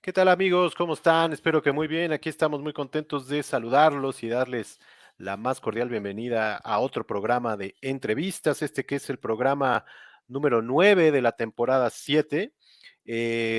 ¿Qué tal amigos? ¿Cómo están? Espero que muy bien. Aquí estamos muy contentos de saludarlos y darles la más cordial bienvenida a otro programa de entrevistas, este que es el programa número 9 de la temporada 7.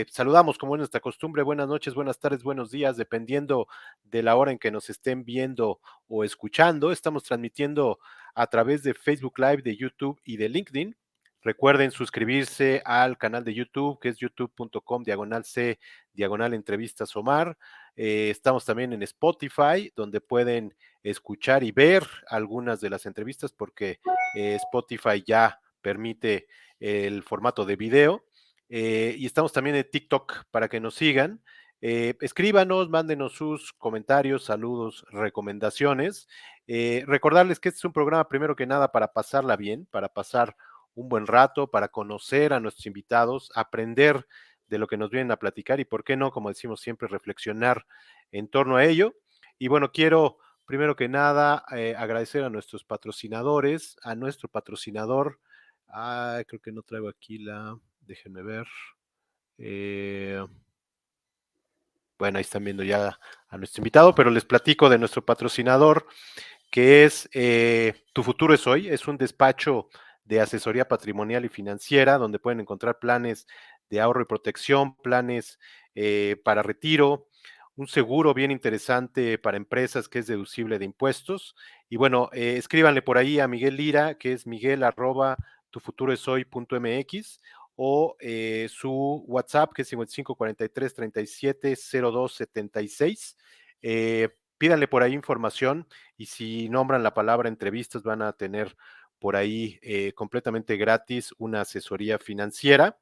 Saludamos como es nuestra costumbre, buenas noches, buenas tardes, buenos días, dependiendo de la hora en que nos estén viendo o escuchando. Estamos transmitiendo a través de Facebook Live, de YouTube y de LinkedIn. Recuerden suscribirse al canal de YouTube, que es youtube.com/C /entrevistas Omar. Estamos también en Spotify, donde pueden escuchar y ver algunas de las entrevistas, porque Spotify ya permite el formato de video. Y estamos también en TikTok para que nos sigan. Escríbanos, mándenos sus comentarios, saludos, recomendaciones. Recordarles que este es un programa primero que nada para pasarla bien, para pasar un buen rato, para conocer a nuestros invitados, aprender de lo que nos vienen a platicar y por qué no, como decimos siempre, reflexionar en torno a ello. Y bueno, quiero primero que nada agradecer a nuestros patrocinadores, a nuestro patrocinador. Creo que no traigo aquí déjenme ver. Eh, bueno, ahí están viendo ya a nuestro invitado, pero les platico de nuestro patrocinador, que es Tu Futuro es Hoy. Es un despacho de asesoría patrimonial y financiera, donde pueden encontrar planes de ahorro y protección, planes para retiro, un seguro bien interesante para empresas que es deducible de impuestos. Y bueno, escríbanle por ahí a Miguel Lira, que es miguel@tufuturoeshoy.mx, o su WhatsApp, que es 5543 370276. Pídanle por ahí información y si nombran la palabra entrevistas van a tener por ahí completamente gratis una asesoría financiera.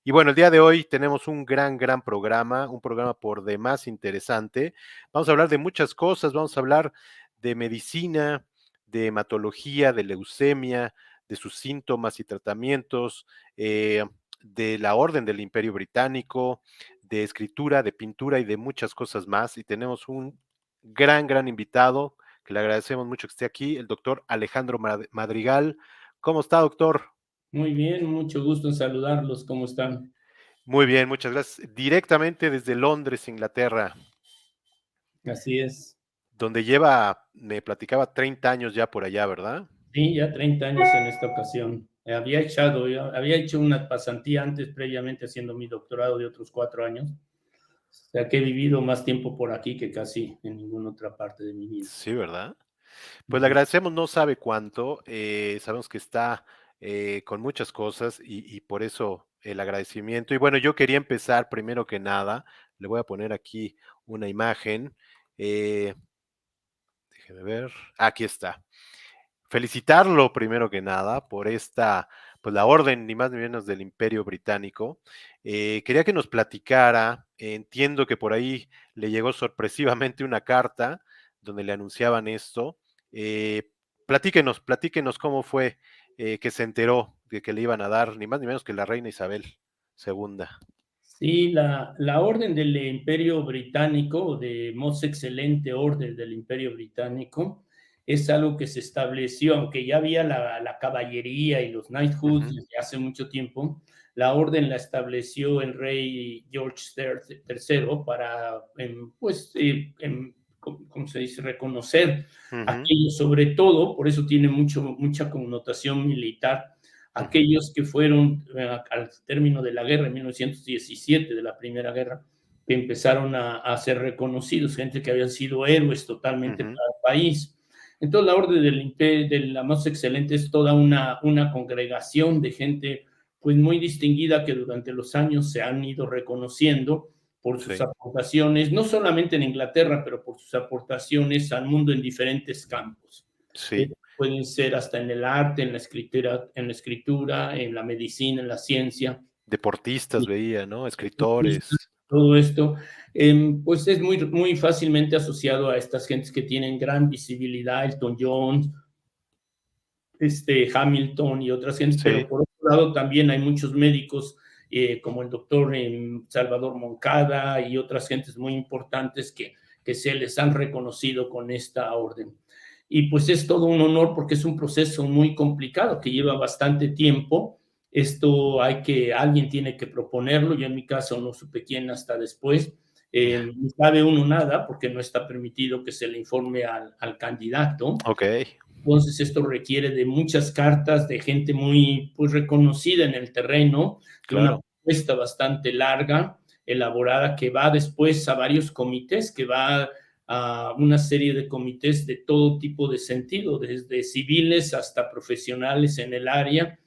Y bueno, el día de hoy tenemos un gran programa, un programa por demás interesante. Vamos a hablar de muchas cosas, vamos a hablar de medicina, de hematología, de leucemia, de sus síntomas y tratamientos, de la Orden del Imperio Británico, de escritura, de pintura y de muchas cosas más. Y tenemos un gran invitado que le agradecemos mucho que esté aquí, el doctor Alejandro Madrigal. ¿Cómo está, doctor? Muy bien, mucho gusto en saludarlos. ¿Cómo están? Muy bien, muchas gracias. Directamente desde Londres, Inglaterra, Así es. donde lleva, me platicaba, 30 años ya por allá, ¿verdad? Sí, ya 30 años en esta ocasión. Había hecho una pasantía antes, previamente haciendo mi doctorado de otros 4 años. O sea que he vivido más tiempo por aquí que casi en ninguna otra parte de mi vida. Sí, ¿verdad? Pues le Ujú. agradecemos, no sabe cuánto, sabemos que está con muchas cosas y por eso el agradecimiento. Y bueno, yo quería empezar primero que nada, le voy a poner aquí una imagen, eh, déjeme ver, aquí está. Felicitarlo primero que nada por esta, pues la orden, ni más ni menos del Imperio Británico. Quería que nos platicara, entiendo que por ahí le llegó sorpresivamente una carta donde le anunciaban esto. Eh, platíquenos cómo fue que se enteró de que le iban a dar, ni más ni menos que la reina Isabel segunda. Sí, la orden del Imperio Británico, o de Most Excelente Orden del Imperio Británico, es algo que se estableció, aunque ya había la caballería y los knighthoods Ujú, desde hace mucho tiempo. La orden la estableció el rey George III para, pues, ¿cómo se dice?, reconocer ujú, aquello, sobre todo, por eso tiene mucha connotación militar, ujú, aquellos que fueron al término de la guerra en 1917, de la Primera Guerra, que empezaron a ser reconocidos, gente que habían sido héroes totalmente ujú. para el país. Entonces la Orden de la Más Excelente es toda una congregación de gente pues muy distinguida que durante los años se han ido reconociendo por sus Sí, aportaciones, no solamente en Inglaterra, pero por sus aportaciones al mundo en diferentes campos. sí. Pueden ser hasta en el arte, en la medicina, en la ciencia, Deportistas veía, ¿no? deportistas, Escritores. todo esto, pues es muy fácilmente asociado a estas gentes que tienen gran visibilidad, Elton John, Hamilton y otras gentes, pero Sí. por otro lado también hay muchos médicos como el doctor Salvador Moncada y otras gentes muy importantes que se les han reconocido con esta orden. Y pues es todo un honor porque es un proceso muy complicado que lleva bastante tiempo. Alguien tiene que proponerlo, yo en mi caso no supe quién hasta después, no sabe uno nada porque no está permitido que se le informe al candidato. Ok, Entonces esto requiere de muchas cartas de gente muy pues, reconocida en el terreno, de una claro. propuesta bastante larga, elaborada, que va después a varios comités, que va a una serie de comités de todo tipo de sentido, desde civiles hasta profesionales en el área,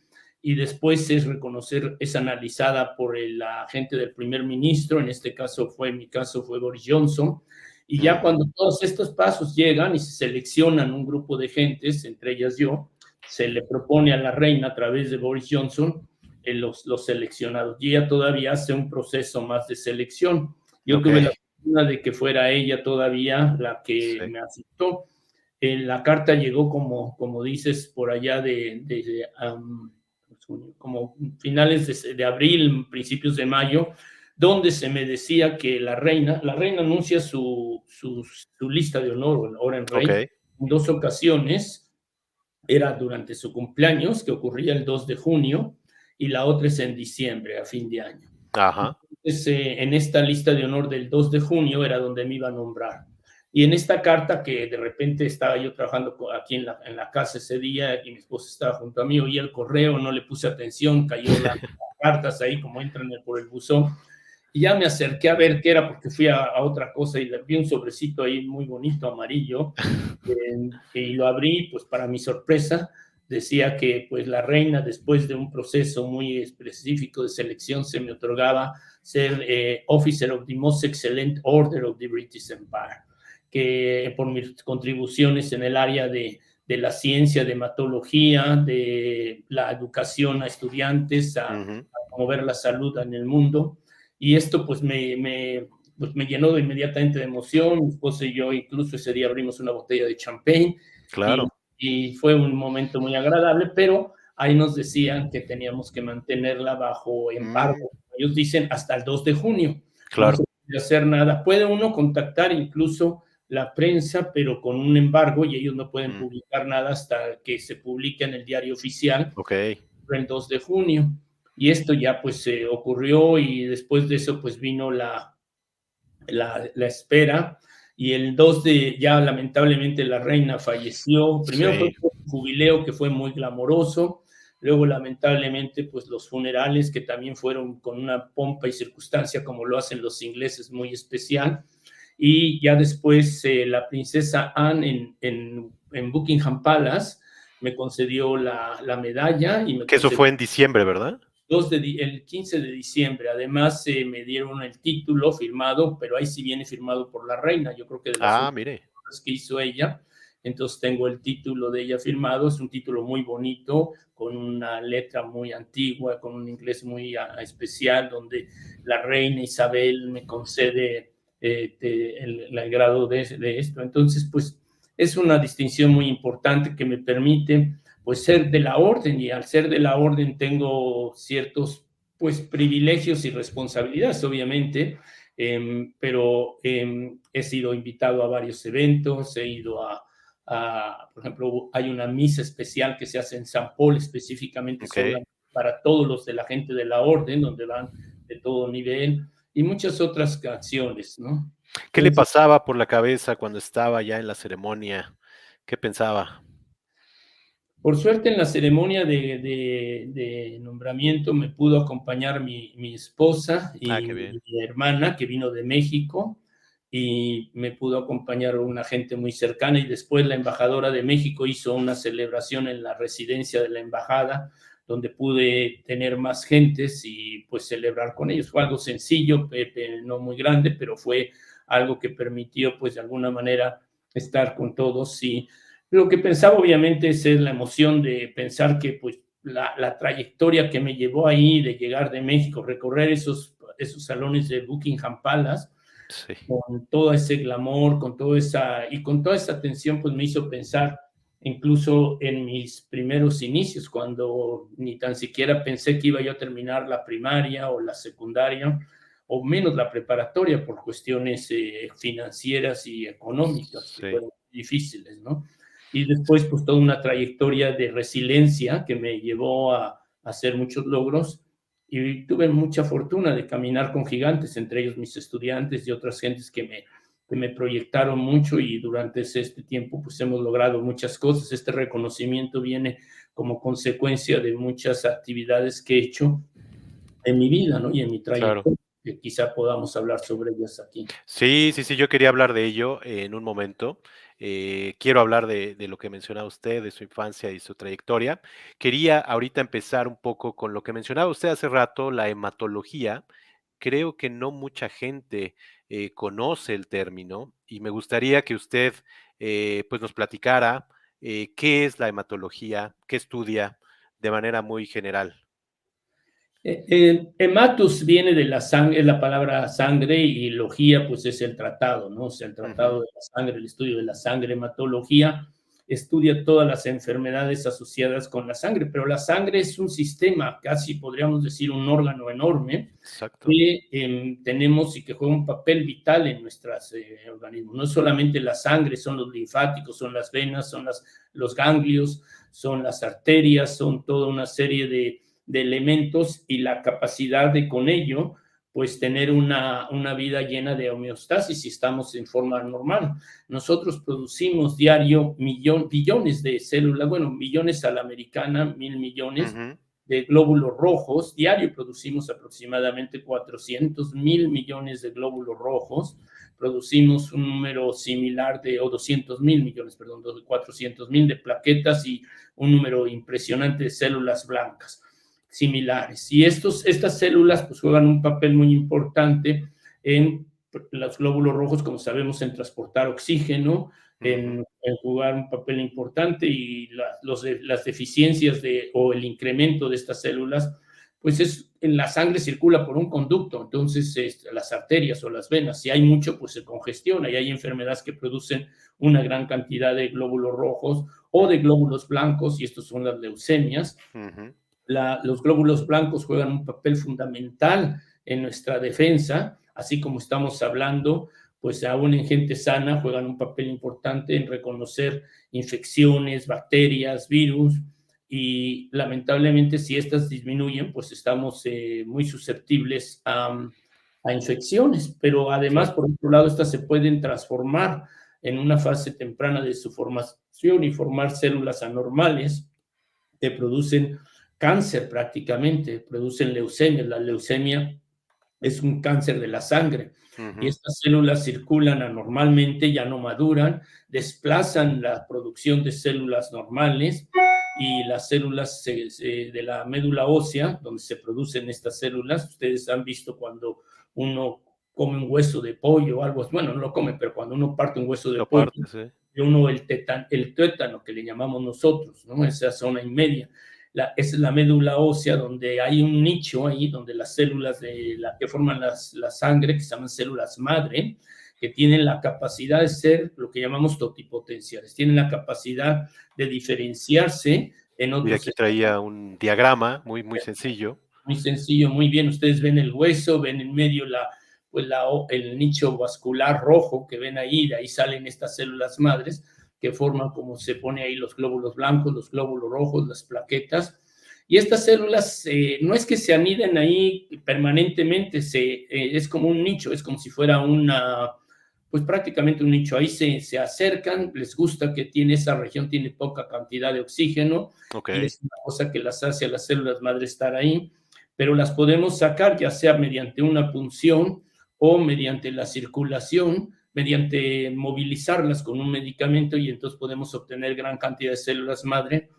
y después es analizada por la gente del primer ministro, en este caso en mi caso fue Boris Johnson, y ya Ujú, cuando todos estos pasos llegan y se seleccionan un grupo de gentes, entre ellas yo, se le propone a la reina a través de Boris Johnson los seleccionados. Y ella todavía hace un proceso más de selección. Yo ok, tuve la fortuna de que fuera ella todavía la que sí, me aceptó. La carta llegó como dices, por allá como finales de abril, principios de mayo, donde se me decía que la reina anuncia su lista de honor, ahora en ok, rey, en dos ocasiones, era durante su cumpleaños, que ocurría el 2 de junio, y la otra es en diciembre, a fin de año. ajá, Entonces, en esta lista de honor del 2 de junio era donde me iba a nombrar. Y en esta carta que de repente estaba yo trabajando aquí en la casa ese día y mi esposa estaba junto a mí, oí el correo, no le puse atención, cayó las cartas ahí como entran por el buzón. Y ya me acerqué a ver qué era porque fui a otra cosa y vi un sobrecito ahí muy bonito, amarillo, y lo abrí, pues para mi sorpresa, decía que pues la reina, después de un proceso muy específico de selección, se me otorgaba ser Officer of the Most Excellent Order of the British Empire, que por mis contribuciones en el área de la ciencia, de hematología, de la educación a estudiantes, a ujú, promover la salud en el mundo. Y esto pues pues me llenó de inmediatamente de emoción. Mi esposa y yo incluso ese día abrimos una botella de champagne y, claro, y fue un momento muy agradable, pero ahí nos decían que teníamos que mantenerla bajo mm, embargo. Ellos dicen hasta el 2 de junio, no claro, se puede hacer nada. Puede uno contactar incluso la prensa, pero con un embargo y ellos no pueden mm, publicar nada hasta que se publique en el diario oficial ok, el 2 de junio. Y esto ya pues ocurrió y después de eso pues vino la espera y el 2 de, ya lamentablemente la reina falleció. Primero fue sí, un jubileo que fue muy glamoroso, luego lamentablemente pues los funerales que también fueron con una pompa y circunstancia como lo hacen los ingleses muy especial. Y ya después la princesa Anne en Buckingham Palace me concedió la medalla y me que eso concedió fue en diciembre, ¿verdad? el 15 de diciembre. Además, me dieron el título firmado, pero ahí sí viene firmado por la reina. Yo creo que de las Ah, últimas mire, cosas que hizo ella. Entonces tengo el título de ella firmado. Es un título muy bonito, con una letra muy antigua, con un inglés muy especial, donde la reina Isabel me concede el grado de esto. Entonces, pues es una distinción muy importante que me permite pues ser de la orden y al ser de la orden tengo ciertos pues privilegios y responsabilidades, obviamente, pero he sido invitado a varios eventos, he ido por ejemplo, hay una misa especial que se hace en San Paul específicamente ok. para todos los de la gente de la orden, donde van de todo nivel, y muchas otras acciones, ¿no? ¿Qué le Entonces, pasaba por la cabeza cuando estaba ya en la ceremonia? ¿Qué pensaba? por suerte en la ceremonia de nombramiento me pudo acompañar mi esposa Ah, y qué bien. mi hermana que vino de México y me pudo acompañar una gente muy cercana y después la embajadora de México hizo una celebración en la residencia de la embajada donde pude tener más gentes y pues celebrar con ellos. Fue algo sencillo, no muy grande, pero fue algo que permitió pues de alguna manera estar con todos y lo que pensaba obviamente es la emoción de pensar que pues la trayectoria que me llevó ahí de llegar de México, recorrer esos salones de Buckingham Palace, Sí, con todo ese glamour, con toda esa atención, pues me hizo pensar incluso en mis primeros inicios, cuando ni tan siquiera pensé que iba yo a terminar la primaria o la secundaria, o menos la preparatoria por cuestiones financieras y económicas que sí, fueron difíciles, ¿no? Y después, pues toda una trayectoria de resiliencia que me llevó a hacer muchos logros y tuve mucha fortuna de caminar con gigantes, entre ellos mis estudiantes y otras gentes que me proyectaron mucho, y durante este tiempo pues hemos logrado muchas cosas. Este reconocimiento viene como consecuencia de muchas actividades que he hecho en mi vida, ¿no? Y en mi Claro. trayectoria, que quizá podamos hablar sobre ellas aquí. Sí, sí, sí, yo quería hablar de ello en un momento. Quiero hablar de lo que mencionaba usted, de su infancia y su trayectoria. Quería ahorita empezar un poco con lo que mencionaba usted hace rato, la hematología. Creo que no mucha gente conoce el término y me gustaría que usted pues nos platicara qué es la hematología, qué estudia de manera muy general. Hematus viene de la sangre, es la palabra sangre, y logía pues es el tratado, ¿no? O sea, el Ujú, tratado de la sangre, el estudio de la sangre. Hematología estudia todas las enfermedades asociadas con la sangre, pero la sangre es un sistema, casi podríamos decir un órgano enorme, exacto. que tenemos y que juega un papel vital en nuestros organismos. No es solamente la sangre, son los linfáticos, son las venas, son los ganglios, son las arterias, son toda una serie de elementos, y la capacidad de con ello pues tener una vida llena de homeostasis si estamos en forma normal. Nosotros producimos diario billones de células, bueno, millones a la americana, 1.000 millones Ujú, de glóbulos rojos. Diario producimos aproximadamente 400.000 millones de glóbulos rojos. Producimos un número similar de, o 200.000 millones, perdón, 400.000 de plaquetas, y un número impresionante de células blancas similares. Y estas células pues juegan un papel muy importante en los glóbulos rojos, como sabemos, en transportar oxígeno, ujú, en jugar un papel importante, y las deficiencias o el incremento de estas células, pues en la sangre circula por un conducto. Entonces las arterias o las venas, si hay mucho, pues se congestiona, y hay enfermedades que producen una gran cantidad de glóbulos rojos o de glóbulos blancos, y estos son las leucemias. ujú. Los glóbulos blancos juegan un papel fundamental en nuestra defensa, así como estamos hablando, pues aún en gente sana juegan un papel importante en reconocer infecciones, bacterias, virus, y lamentablemente si estas disminuyen, pues estamos muy susceptibles a infecciones, pero además, Claro. por otro lado, estas se pueden transformar en una fase temprana de su formación y formar células anormales que producen cáncer prácticamente, producen leucemia. La leucemia es un cáncer de la sangre, y Ujú, estas células circulan anormalmente, ya no maduran, desplazan la producción de células normales, y las células de la médula ósea, donde se producen estas células. Ustedes han visto cuando uno come un hueso de pollo o algo, bueno, no lo come, pero cuando uno parte un hueso de lo pollo, parte, sí. de uno el tuétano que le llamamos nosotros, ¿no? Esa zona y media. Esa es la médula ósea, donde hay un nicho ahí, donde las células que forman la sangre, que se llaman células madre, que tienen la capacidad de ser lo que llamamos totipotenciales, tienen la capacidad de diferenciarse en Mira, otros. aquí traía un diagrama muy, muy sencillo. Muy sencillo, muy bien. Ustedes ven el hueso, ven en medio pues el nicho vascular rojo que ven ahí, de ahí salen estas células madres que forman, como se pone ahí, los glóbulos blancos, los glóbulos rojos, las plaquetas. Y estas células no es que se aniden ahí permanentemente, es como un nicho, es como si fuera pues prácticamente un nicho. Ahí se acercan, les gusta que esa región tiene poca cantidad de oxígeno, Ok, y es una cosa que las hace a las células madre estar ahí, pero las podemos sacar ya sea mediante una punción o mediante la circulación, mediante movilizarlas con un medicamento, y entonces podemos obtener gran cantidad de células madre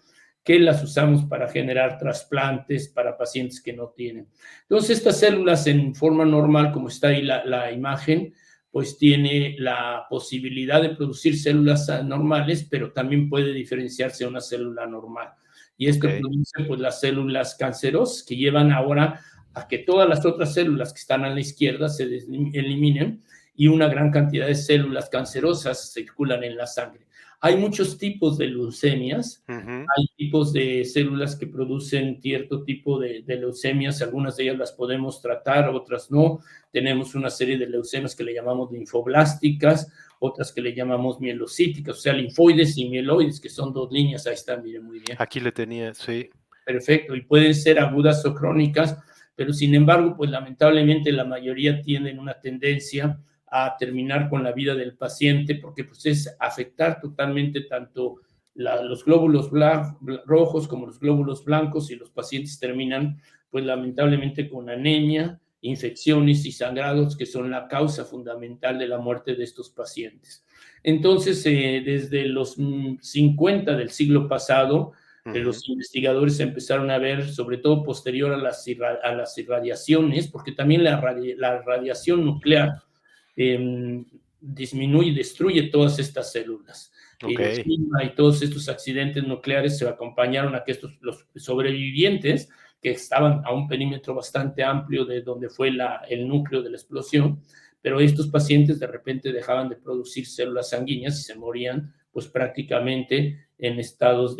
que las usamos para generar trasplantes para pacientes que no tienen. Entonces, estas células en forma normal, como está ahí la imagen, pues tiene la posibilidad de producir células normales, pero también puede diferenciarse a una célula normal. Y ok, esto produce pues las células cancerosas, que llevan ahora a que todas las otras células que están a la izquierda se eliminen, y una gran cantidad de células cancerosas circulan en la sangre. Hay muchos tipos de leucemias, ujú, hay tipos de células que producen cierto tipo de leucemias, algunas de ellas las podemos tratar, otras no. Tenemos una serie de leucemias que le llamamos linfoblásticas, otras que le llamamos mielocíticas, o sea, linfoides y mieloides, que son dos líneas. Ahí están, miren, muy bien. aquí le tenía, sí, Perfecto, y pueden ser agudas o crónicas, pero sin embargo, pues lamentablemente la mayoría tienen una tendencia a terminar con la vida del paciente, porque pues es afectar totalmente tanto los glóbulos rojos como los glóbulos blancos, y los pacientes terminan pues lamentablemente con anemia, infecciones y sangrados, que son la causa fundamental de la muerte de estos pacientes. Entonces, desde los 50 del siglo pasado, los investigadores empezaron a ver, sobre todo posterior a las irradiaciones, porque también la radiación nuclear disminuye y destruye todas estas células. Okay. El clima y todos estos accidentes nucleares se acompañaron a que los sobrevivientes, que estaban a un perímetro bastante amplio de donde fue el núcleo de la explosión, pero estos pacientes de repente dejaban de producir células sanguíneas y se morían pues prácticamente en estados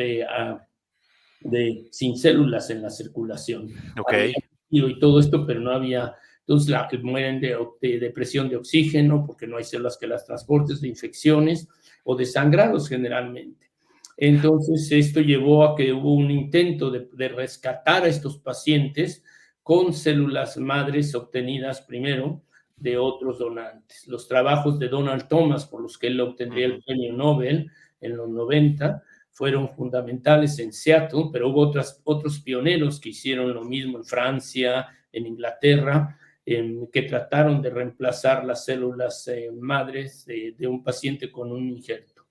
sin células en la circulación. Okay. Y todo esto, pero no había, entonces mueren de depresión de oxígeno porque no hay células que las transporten, de infecciones o de sangrados generalmente. Entonces esto llevó a que hubo un intento de rescatar a estos pacientes con células madres obtenidas primero de otros donantes. Los trabajos de Donald Thomas, por los que él obtendría el premio Nobel en los 90, fueron fundamentales en Seattle, pero hubo otros pioneros que hicieron lo mismo en Francia, en Inglaterra, que trataron de reemplazar las células madres de un paciente con un injerto.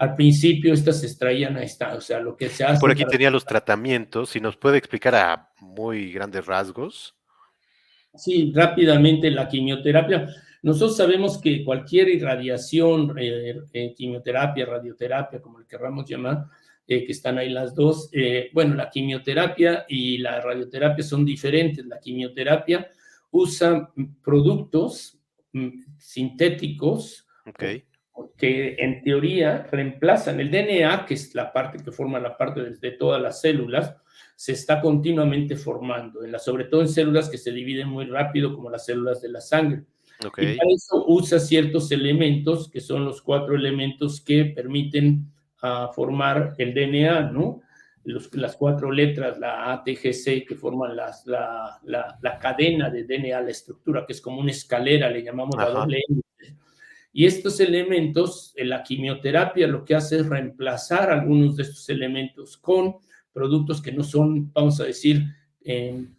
Al principio estas se extraían o sea, lo que se hace... Por aquí tenía los tratamientos, si nos puede explicar a muy grandes rasgos. Sí, rápidamente la quimioterapia. Nosotros sabemos que cualquier irradiación, quimioterapia, radioterapia, como le querramos llamar, que están ahí las dos, bueno, la quimioterapia y la radioterapia son diferentes. La quimioterapia usa productos sintéticos, Okay. que en teoría reemplazan el DNA, que es la parte que forma la parte de todas las células, se está continuamente formando, sobre todo en células que se dividen muy rápido, como las células de la sangre. Okay. Y para eso usa ciertos elementos, que son los 4 elementos que permiten formar el DNA, ¿no? Las 4 letras, la A, T, G, C, que forman la cadena de DNA, la estructura, que es como una escalera, le llamamos la doble N. Y estos elementos, la quimioterapia lo que hace es reemplazar algunos de estos elementos con productos que no son, vamos a decir,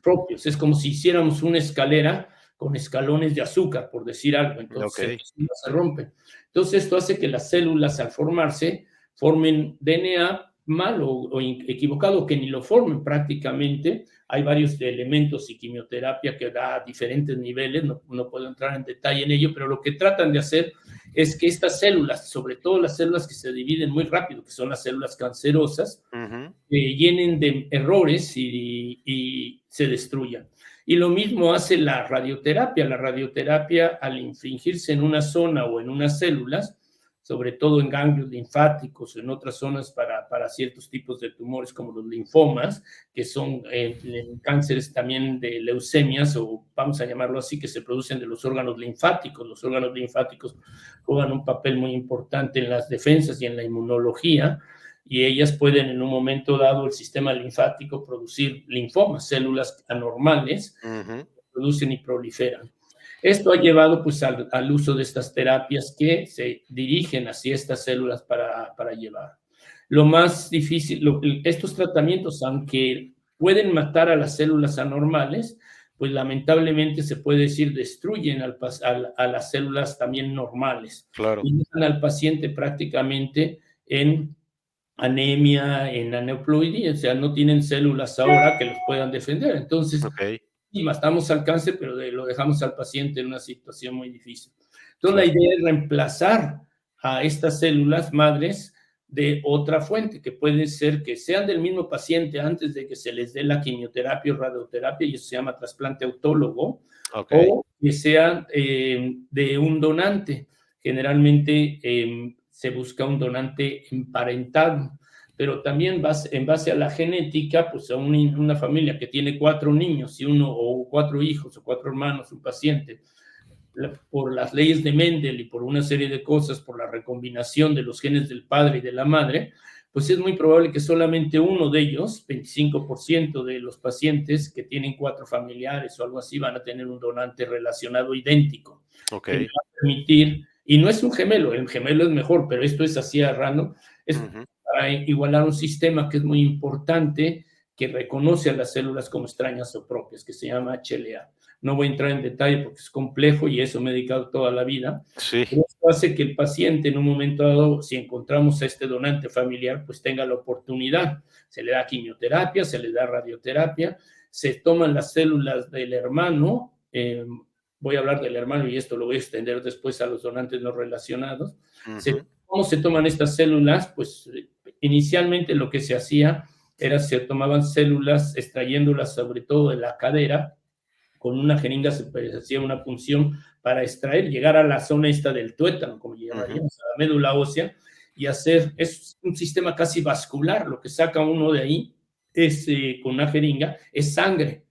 propios. Es como si hiciéramos una escalera con escalones de azúcar, por decir algo. Entonces, se rompen. Entonces, esto hace que las células, al formarse, formen DNA mal o equivocado, que ni lo formen prácticamente. Hay varios elementos y quimioterapia que da a diferentes niveles, no puedo entrar en detalle en ello, pero lo que tratan de hacer es que estas células, sobre todo las células que se dividen muy rápido, que son las células cancerosas, llenen de errores y se destruyan. Y lo mismo hace la radioterapia. La radioterapia, al infringirse en una zona o en unas células, sobre todo en ganglios linfáticos, en otras zonas para ciertos tipos de tumores como los linfomas, que son cánceres también de leucemias, o vamos a llamarlo así, que se producen de los órganos linfáticos. Los órganos linfáticos juegan un papel muy importante en las defensas y en la inmunología, y ellas pueden en un momento dado el sistema linfático producir linfomas, células anormales, que producen y proliferan. Esto ha llevado pues al uso de estas terapias que se dirigen hacia estas células para llevar. Lo más difícil, estos tratamientos, aunque pueden matar a las células anormales, pues lamentablemente se puede decir destruyen a las células también normales. Claro. Y dejan al paciente prácticamente en anemia, en aneuploidía, o sea, no tienen células ahora que los puedan defender. Entonces, y matamos al cáncer, pero lo dejamos al paciente en una situación muy difícil. Entonces, la idea es reemplazar a estas células madres de otra fuente, que puede ser que sean del mismo paciente antes de que se les dé la quimioterapia o radioterapia, y eso se llama trasplante autólogo, o que sean de un donante. Generalmente se busca un donante emparentado, pero también en base a la genética, pues a una familia que tiene 4 niños y o 4 hijos o 4 hermanos, un paciente, por las leyes de Mendel y por una serie de cosas, por la recombinación de los genes del padre y de la madre, pues es muy probable que solamente uno de ellos, 25% de los pacientes que tienen 4 familiares o algo así, van a tener un donante relacionado idéntico, Ok. que le va a permitir, y no es un gemelo, el gemelo es mejor, pero esto es así a random, es Ujú. para igualar un sistema que es muy importante, que reconoce a las células como extrañas o propias, que se llama HLA. No voy a entrar en detalle porque es complejo y eso me he dedicado toda la vida, Sí. pero esto hace que el paciente en un momento dado, si encontramos a este donante familiar, pues tenga la oportunidad. Se le da quimioterapia, se le da radioterapia, se toman las células del hermano, voy a hablar del hermano y esto lo voy a extender después a los donantes no relacionados. Ujú. ¿Cómo se toman estas células? Pues inicialmente lo que se hacía era se tomaban células extrayéndolas sobre todo de la cadera, con una jeringa se hacía una punción para extraer, llegar a la zona esta del tuétano, como llegaríamos a la médula ósea, y hacer, es un sistema casi vascular, lo que saca uno de ahí es, con una jeringa, es sangre,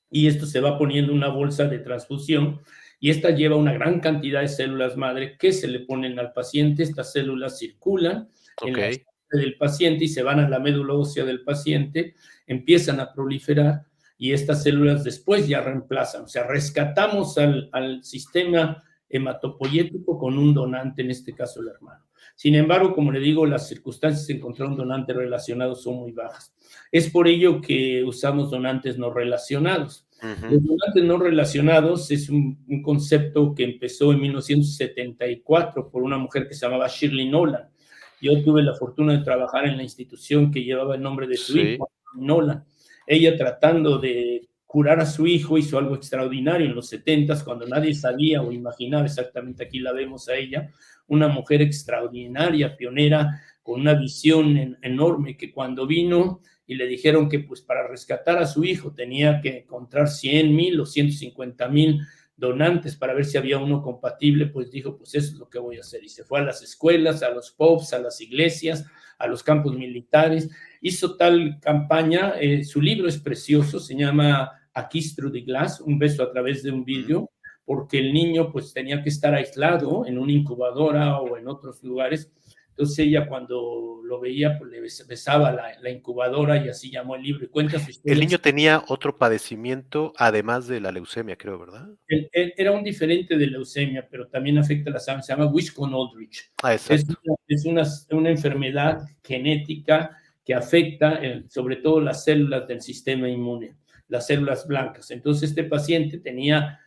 y esto se va poniendo en una bolsa de transfusión, y esta lleva una gran cantidad de células madre que se le ponen al paciente. Estas células circulan en Ok. la sangre del paciente y se van a la médula ósea del paciente, empiezan a proliferar y estas células después ya reemplazan, o sea, rescatamos al sistema hematopoyético con un donante, en este caso el hermano. Sin embargo, como le digo, las circunstancias de encontrar un donante relacionado son muy bajas. Es por ello que usamos donantes no relacionados. Ujú. Los donantes no relacionados es un concepto que empezó en 1974 por una mujer que se llamaba Shirley Nolan. Yo tuve la fortuna de trabajar en la institución que llevaba el nombre de su Sí. hijo, Nolan. Ella, tratando de curar a su hijo, hizo algo extraordinario en los 70s, cuando nadie sabía o imaginaba exactamente. Aquí la vemos a ella, una mujer extraordinaria, pionera, con una visión enorme, que cuando vino y le dijeron que pues para rescatar a su hijo tenía que encontrar 100,000 o 150,000 donantes para ver si había uno compatible, pues dijo, pues eso es lo que voy a hacer. Y se fue a las escuelas, a los pubs, a las iglesias, a los campos militares, hizo tal campaña. Su libro es precioso, se llama A Kiss Through the Glass, un beso a través de un vidrio, porque el niño pues tenía que estar aislado en una incubadora o en otros lugares. Entonces ella, cuando lo veía, pues le besaba la incubadora, y así llamó el libro, y cuenta su El historia. niño tenía otro padecimiento además de la leucemia, creo, ¿verdad? Él era un diferente de leucemia, pero también afecta la sangre, se llama Wiscon-Aldrich. Ah, Es, exacto. una enfermedad genética que afecta sobre todo las células del sistema inmune, las células blancas. Entonces este paciente tenía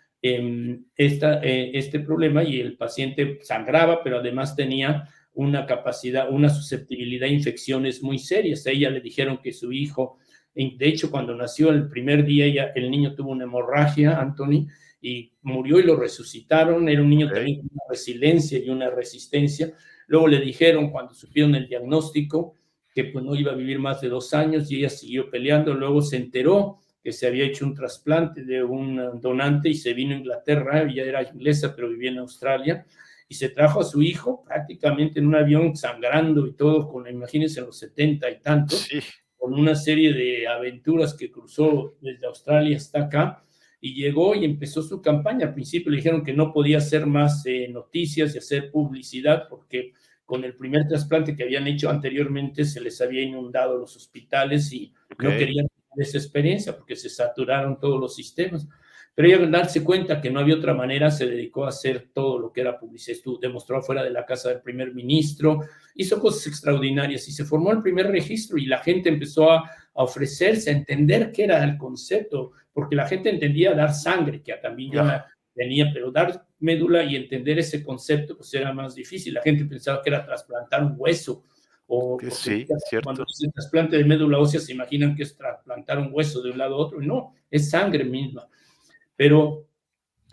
este problema, y el paciente sangraba, pero además tenía una capacidad, una susceptibilidad a infecciones muy serias. A ella le dijeron que su hijo, de hecho, cuando nació el primer día, el niño tuvo una hemorragia, Anthony, y murió y lo resucitaron. Era un niño Ok. también con una resiliencia y una resistencia. Luego le dijeron, cuando supieron el diagnóstico, que pues no iba a vivir más de 2 años, y ella siguió peleando. Luego se enteró que se había hecho un trasplante de un donante y se vino a Inglaterra. Ella era inglesa, pero vivía en Australia, y se trajo a su hijo prácticamente en un avión, sangrando y todo, imagínense, en los 70 y tantos, Sí. con una serie de aventuras que cruzó desde Australia hasta acá, y llegó y empezó su campaña. Al principio le dijeron que no podía hacer más noticias y hacer publicidad, porque con el primer trasplante que habían hecho anteriormente se les había inundado los hospitales y Ok. no querían tener esa experiencia porque se saturaron todos los sistemas. Pero ella, al darse cuenta que no había otra manera, se dedicó a hacer todo lo que era publicidad. Demostró afuera de la casa del primer ministro, hizo cosas extraordinarias, y se formó el primer registro, y la gente empezó a ofrecerse, a entender qué era el concepto, porque la gente entendía dar sangre, que también Ah, ya tenía, pero dar médula y entender ese concepto pues era más difícil. La gente pensaba que era trasplantar un hueso, o porque sí, cuando cierto. dicen trasplante de médula ósea se imaginan que es trasplantar un hueso de un lado a otro, y no, es sangre misma. Pero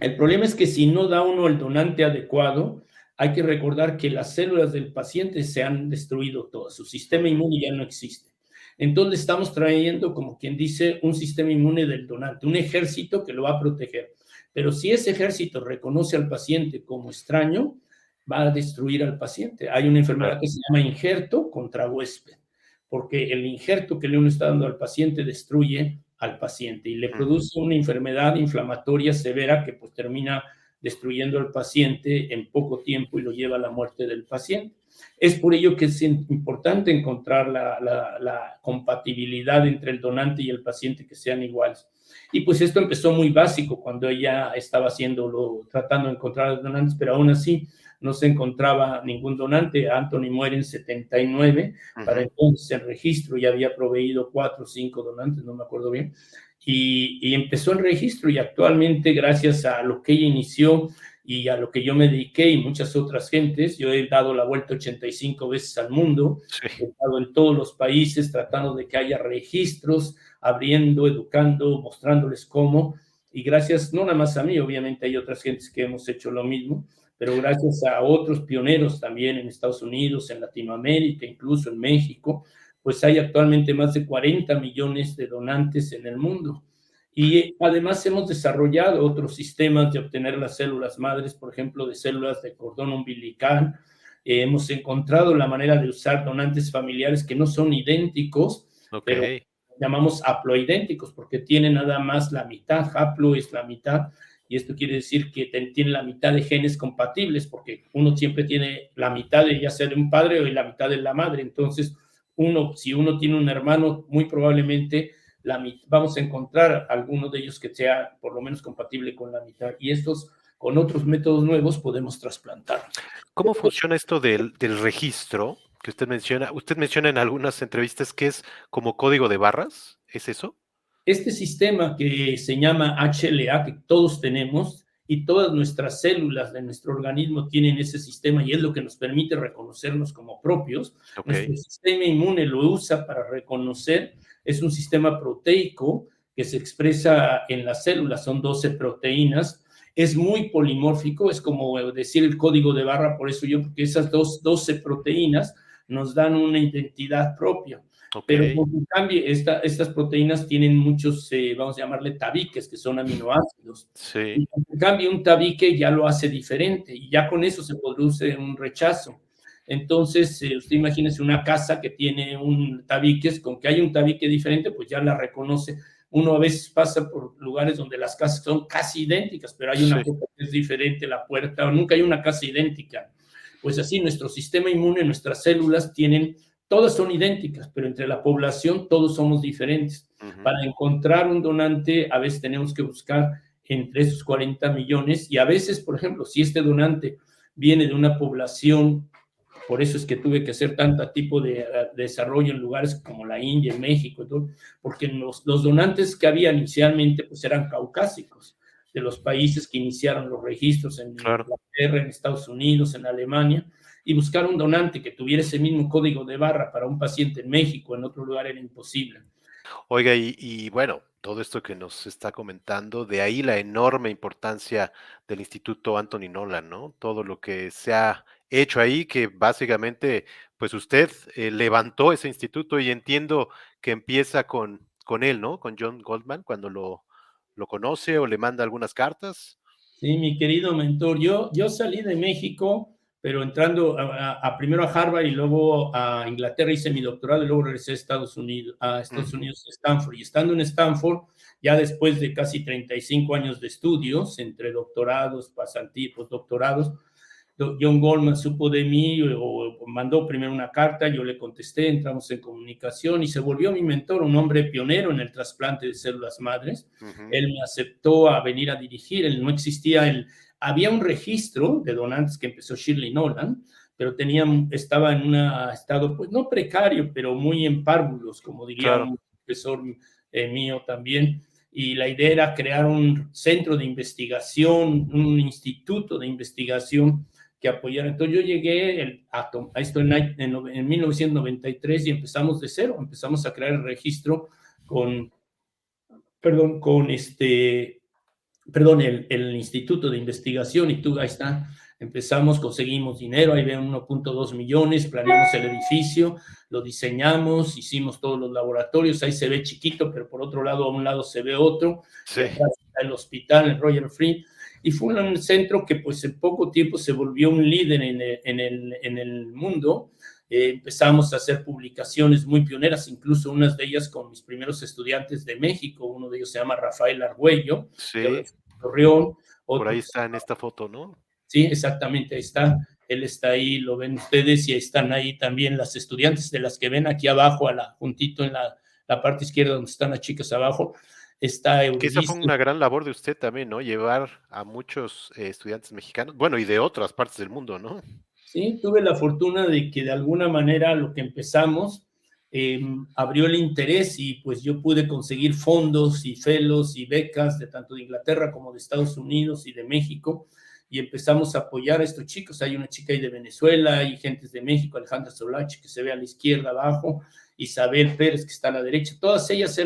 el problema es que si no da uno el donante adecuado, hay que recordar que las células del paciente se han destruido todas, su sistema inmune ya no existe. Entonces estamos trayendo, como quien dice, un sistema inmune del donante, un ejército que lo va a proteger. Pero si ese ejército reconoce al paciente como extraño, va a destruir al paciente. Hay una enfermedad Claro. que se llama injerto contra huésped, porque el injerto que uno está dando al paciente destruye al paciente y le produce una enfermedad inflamatoria severa que pues termina destruyendo al paciente en poco tiempo y lo lleva a la muerte del paciente. Es por ello que es importante encontrar la compatibilidad entre el donante y el paciente, que sean iguales. Y pues esto empezó muy básico cuando ella estaba tratando de encontrar donantes, pero aún así no se encontraba ningún donante. Anthony muere en 79, para entonces el registro ya había proveído 4 o 5 donantes, no me acuerdo bien, y empezó el registro, y actualmente, gracias a lo que ella inició y a lo que yo me dediqué y muchas otras gentes, yo he dado la vuelta 85 veces al mundo, Sí. he estado en todos los países tratando de que haya registros, abriendo, educando, mostrándoles cómo, y gracias no nada más a mí, obviamente hay otras gentes que hemos hecho lo mismo, pero gracias a otros pioneros también en Estados Unidos, en Latinoamérica, incluso en México, pues hay actualmente más de 40 millones de donantes en el mundo. Y además hemos desarrollado otros sistemas de obtener las células madres, por ejemplo, de células de cordón umbilical. Hemos encontrado la manera de usar donantes familiares que no son idénticos, pero Ok. llamamos haploidénticos, porque tienen nada más la mitad. Haplo es la mitad, y esto quiere decir que tiene la mitad de genes compatibles, porque uno siempre tiene la mitad de ya sea de un padre o la mitad de la madre. Entonces, si uno tiene un hermano, muy probablemente vamos a encontrar alguno de ellos que sea por lo menos compatible con la mitad, y estos con otros métodos nuevos podemos trasplantar. ¿Cómo funciona esto del registro que usted menciona? Usted menciona en algunas entrevistas que es como código de barras, ¿es eso? Este sistema que se llama HLA, que todos tenemos, y todas nuestras células de nuestro organismo tienen ese sistema, y es lo que nos permite reconocernos como propios. Ok, Nuestro sistema inmune lo usa para reconocer. Es un sistema proteico que se expresa en las células, son 12 proteínas. Es muy polimórfico, es como decir el código de barra, por eso porque esas 12 proteínas nos dan una identidad propia. ok, Pero en cambio, estas proteínas tienen muchos, vamos a llamarle tabiques, que son aminoácidos. sí, Y en cambio, un tabique ya lo hace diferente, y ya con eso se produce un rechazo. Entonces, usted imagínese una casa que tiene un tabique, con que hay un tabique diferente, pues ya la reconoce. Uno a veces pasa por lugares donde las casas son casi idénticas, pero hay una sí. cosa que es diferente, la puerta, o nunca hay una casa idéntica. Pues así, nuestro sistema inmune, nuestras células todas son idénticas, pero entre la población todos somos diferentes. Ujú. Para encontrar un donante, a veces tenemos que buscar entre esos 40 millones, y a veces, por ejemplo, si este donante viene de una población, por eso es que tuve que hacer tanto tipo de desarrollo en lugares como la India, México, todo, porque los donantes que había inicialmente pues eran caucásicos, de los países que iniciaron los registros en Claro. Inglaterra, en Estados Unidos, en Alemania, y buscar un donante que tuviera ese mismo código de barra para un paciente en México, en otro lugar, era imposible. Oiga, y bueno, todo esto que nos está comentando, de ahí la enorme importancia del Instituto Anthony Nolan, ¿no? Todo lo que se ha hecho ahí, que básicamente, pues usted levantó ese instituto y entiendo que empieza con él, ¿no? Con John Goldman, cuando lo conoce o le manda algunas cartas. Sí, mi querido mentor, yo salí de México, pero entrando primero a Harvard y luego a Inglaterra hice mi doctorado, y luego regresé a Estados Ujú. Unidos, a Stanford. Y estando en Stanford, ya después de casi 35 años de estudios, entre doctorados, pasantías, postdoctorados, John Goldman supo de mí, o mandó primero una carta, yo le contesté, entramos en comunicación, y se volvió mi mentor, un hombre pionero en el trasplante de células madres. Ujú. Él me aceptó a venir a dirigir. No existía había un registro de donantes que empezó Shirley Nolan, pero estaba en un estado, pues no precario, pero muy en párvulos, como diría Claro, un profesor mío también. Y la idea era crear un centro de investigación, un instituto de investigación que apoyara. Entonces yo llegué a esto en 1993, y empezamos de cero, empezamos a crear el registro con, perdón, el Instituto de Investigación, y ahí está, empezamos, conseguimos dinero, ahí ven 1.2 millones, planeamos el edificio, lo diseñamos, hicimos todos los laboratorios, ahí se ve chiquito, pero por otro lado, a un lado se ve otro, y sí. atrás está el hospital, el Royal Free, y fue un centro que pues en poco tiempo se volvió un líder en el mundo. Empezamos a hacer publicaciones muy pioneras, incluso unas de ellas con mis primeros estudiantes de México. Uno de ellos se llama Rafael Argüello, que ahora Sí, es Torreón, por otro ahí que está en esta foto, ¿no? sí, exactamente, ahí está. él está ahí, lo ven ustedes, y están ahí también las estudiantes de las que ven aquí abajo, juntito en la parte izquierda donde están las chicas abajo, está Que esa fue Eurydice. una gran labor de usted también, ¿no? Llevar a muchos estudiantes mexicanos, bueno, y de otras partes del mundo, ¿no? Sí, tuve la fortuna de que de alguna manera lo que empezamos abrió el interés, y pues yo pude conseguir fondos y fellows y becas de tanto de Inglaterra como de Estados Unidos y de México, y empezamos a apoyar a estos chicos. Hay una chica ahí de Venezuela, hay gentes de México, Alejandra Solachi, que se ve a la izquierda abajo, Isabel Pérez, que está a la derecha. Todas ellas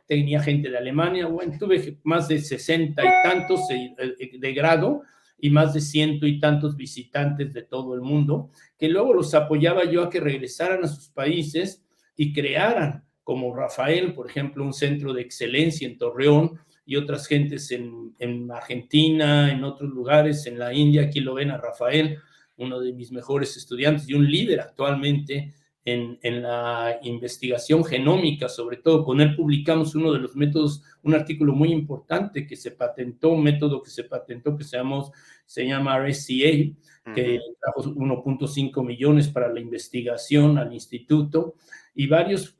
tenía gente de Alemania. Bueno, tuve más de 60 y tantos de grado, y más de 100 y tantos visitantes de todo el mundo, que luego los apoyaba yo a que regresaran a sus países y crearan, como Rafael, por ejemplo, un centro de excelencia en Torreón, y otras gentes en Argentina, en otros lugares, en la India. Aquí lo ven a Rafael, uno de mis mejores estudiantes y un líder actualmente en la investigación genómica. Sobre todo con él publicamos uno de los métodos, un artículo muy importante que se patentó, un método que se patentó que se llama RSCA, que trajo 1.5 millones para la investigación al instituto, y varios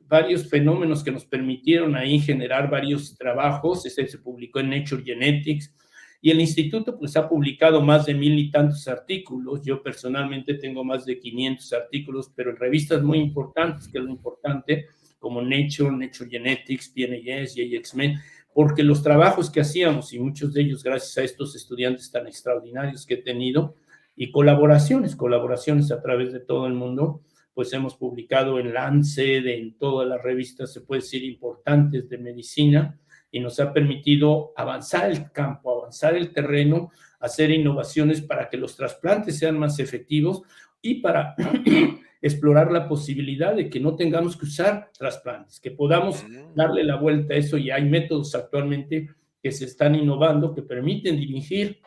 fenómenos que nos permitieron ahí generar varios trabajos. Ese se publicó en Nature Genetics, y el instituto pues ha publicado más de 1000 y tantos artículos. Yo personalmente tengo más de 500 artículos, pero en revistas muy importantes, que es lo importante, como Nature Genetics, PNAS, JXMed, porque los trabajos que hacíamos, y muchos de ellos gracias a estos estudiantes tan extraordinarios que he tenido, y colaboraciones a través de todo el mundo, pues hemos publicado en Lancet, en todas las revistas, se puede decir, importantes de medicina, y nos ha permitido avanzar el campo, avanzar el terreno, hacer innovaciones para que los trasplantes sean más efectivos, y para explorar la posibilidad de que no tengamos que usar trasplantes, que podamos darle la vuelta a eso. Y hay métodos actualmente que se están innovando que permiten dirigir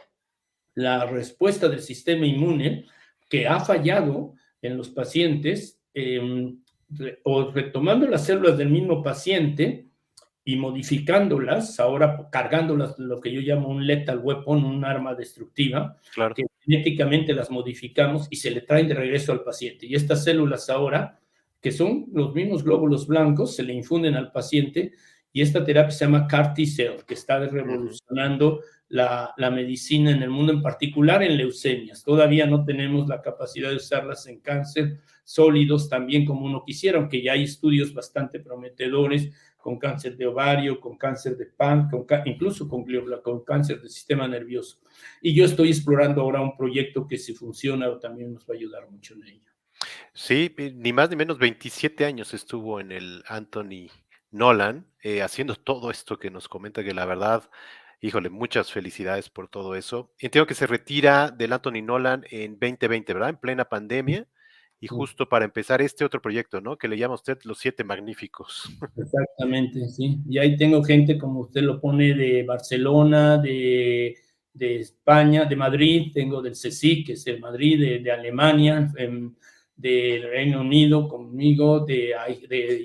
la respuesta del sistema inmune que ha fallado en los pacientes, o retomando las células del mismo paciente y modificándolas, ahora cargándolas, lo que yo llamo un lethal weapon, un arma destructiva, Claro. que genéticamente las modificamos y se le traen de regreso al paciente. Y estas células ahora, que son los mismos glóbulos blancos, se le infunden al paciente, y esta terapia se llama CAR T-cell, que está revolucionando la medicina en el mundo, en particular en leucemias. Todavía no tenemos la capacidad de usarlas en cáncer sólidos también como uno quisiera, aunque ya hay estudios bastante prometedores con cáncer de ovario, con cáncer de incluso con cáncer del sistema nervioso. Y yo estoy explorando ahora un proyecto que, si funciona, también nos va a ayudar mucho en ello. Sí, ni más ni menos 27 años estuvo en el Anthony Nolan, haciendo todo esto que nos comenta, que la verdad, híjole, muchas felicidades por todo eso. Entiendo que se retira del Anthony Nolan en 2020, ¿verdad? En plena pandemia, y justo para empezar este otro proyecto, ¿no? Que le llama usted Los Siete Magníficos. Exactamente, sí. Y ahí tengo gente, como usted lo pone, de Barcelona, de España, de Madrid, tengo del CSIC, que es de Madrid, de Alemania, del Reino Unido conmigo, de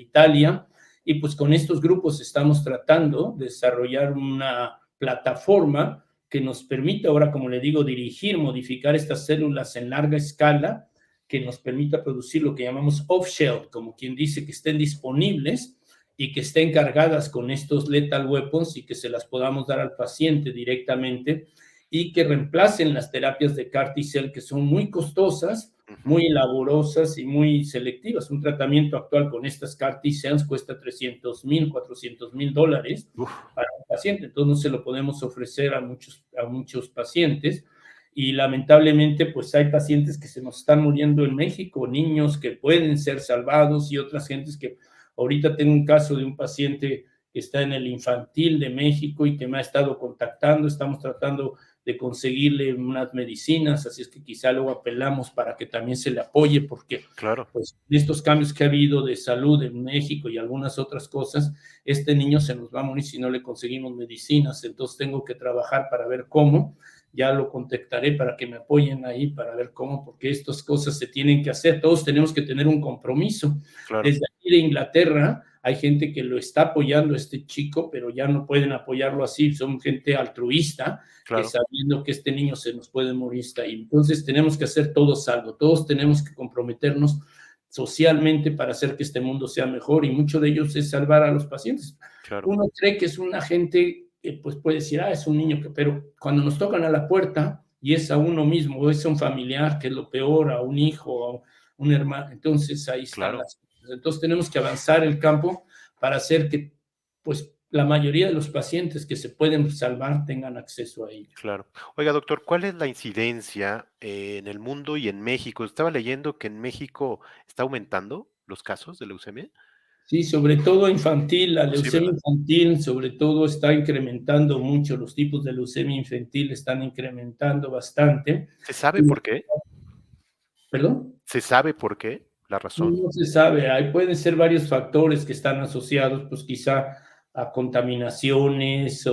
Italia. Y pues con estos grupos estamos tratando de desarrollar una plataforma que nos permita ahora, como le digo, dirigir, modificar estas células en larga escala, que nos permita producir lo que llamamos off-shelf, como quien dice, que estén disponibles y que estén cargadas con estos lethal weapons, y que se las podamos dar al paciente directamente, y que reemplacen las terapias de CAR T-cell, que son muy costosas, muy laborosas y muy selectivas. Un tratamiento actual con estas CAR T-cells cuesta $300,000, $400,000 para un paciente. Entonces no se lo podemos ofrecer a muchos pacientes, y lamentablemente pues hay pacientes que se nos están muriendo en México, niños que pueden ser salvados, y otras gentes que... Ahorita tengo un caso de un paciente que está en el infantil de México y que me ha estado contactando. Estamos tratando de conseguirle unas medicinas, así es que quizá luego apelamos para que también se le apoye, porque Claro. pues estos cambios que ha habido de salud en México y algunas otras cosas, este niño se nos va a morir si no le conseguimos medicinas. Entonces tengo que trabajar para ver cómo. Ya lo contactaré para que me apoyen ahí, para ver cómo, porque estas cosas se tienen que hacer. Todos tenemos que tener un compromiso. Claro. Desde aquí de Inglaterra hay gente que lo está apoyando a este chico, pero ya no pueden apoyarlo así, son gente altruista, que claro, sabiendo que este niño se nos puede morir está ahí. Entonces tenemos que hacer todos algo, todos tenemos que comprometernos socialmente para hacer que este mundo sea mejor, y mucho de ellos es salvar a los pacientes. claro, Uno cree que es una gente que pues puede decir, es un niño, pero cuando nos tocan a la puerta y es a uno mismo, o es a un familiar, que es lo peor, a un hijo, a un hermano, entonces ahí están claro, las cosas. Entonces tenemos que avanzar el campo para hacer que pues la mayoría de los pacientes que se pueden salvar tengan acceso a ello. claro. Oiga, doctor, ¿cuál es la incidencia en el mundo y en México? Estaba leyendo que en México está aumentando los casos de leucemia. Sí, sobre todo infantil, la Sí, leucemia ¿verdad? infantil sobre todo está incrementando mucho, los tipos de leucemia infantil están incrementando bastante. ¿Se sabe por qué? ¿Perdón? ¿Se sabe por qué? ¿La razón? No se sabe, pueden ser varios factores que están asociados, pues quizá a contaminaciones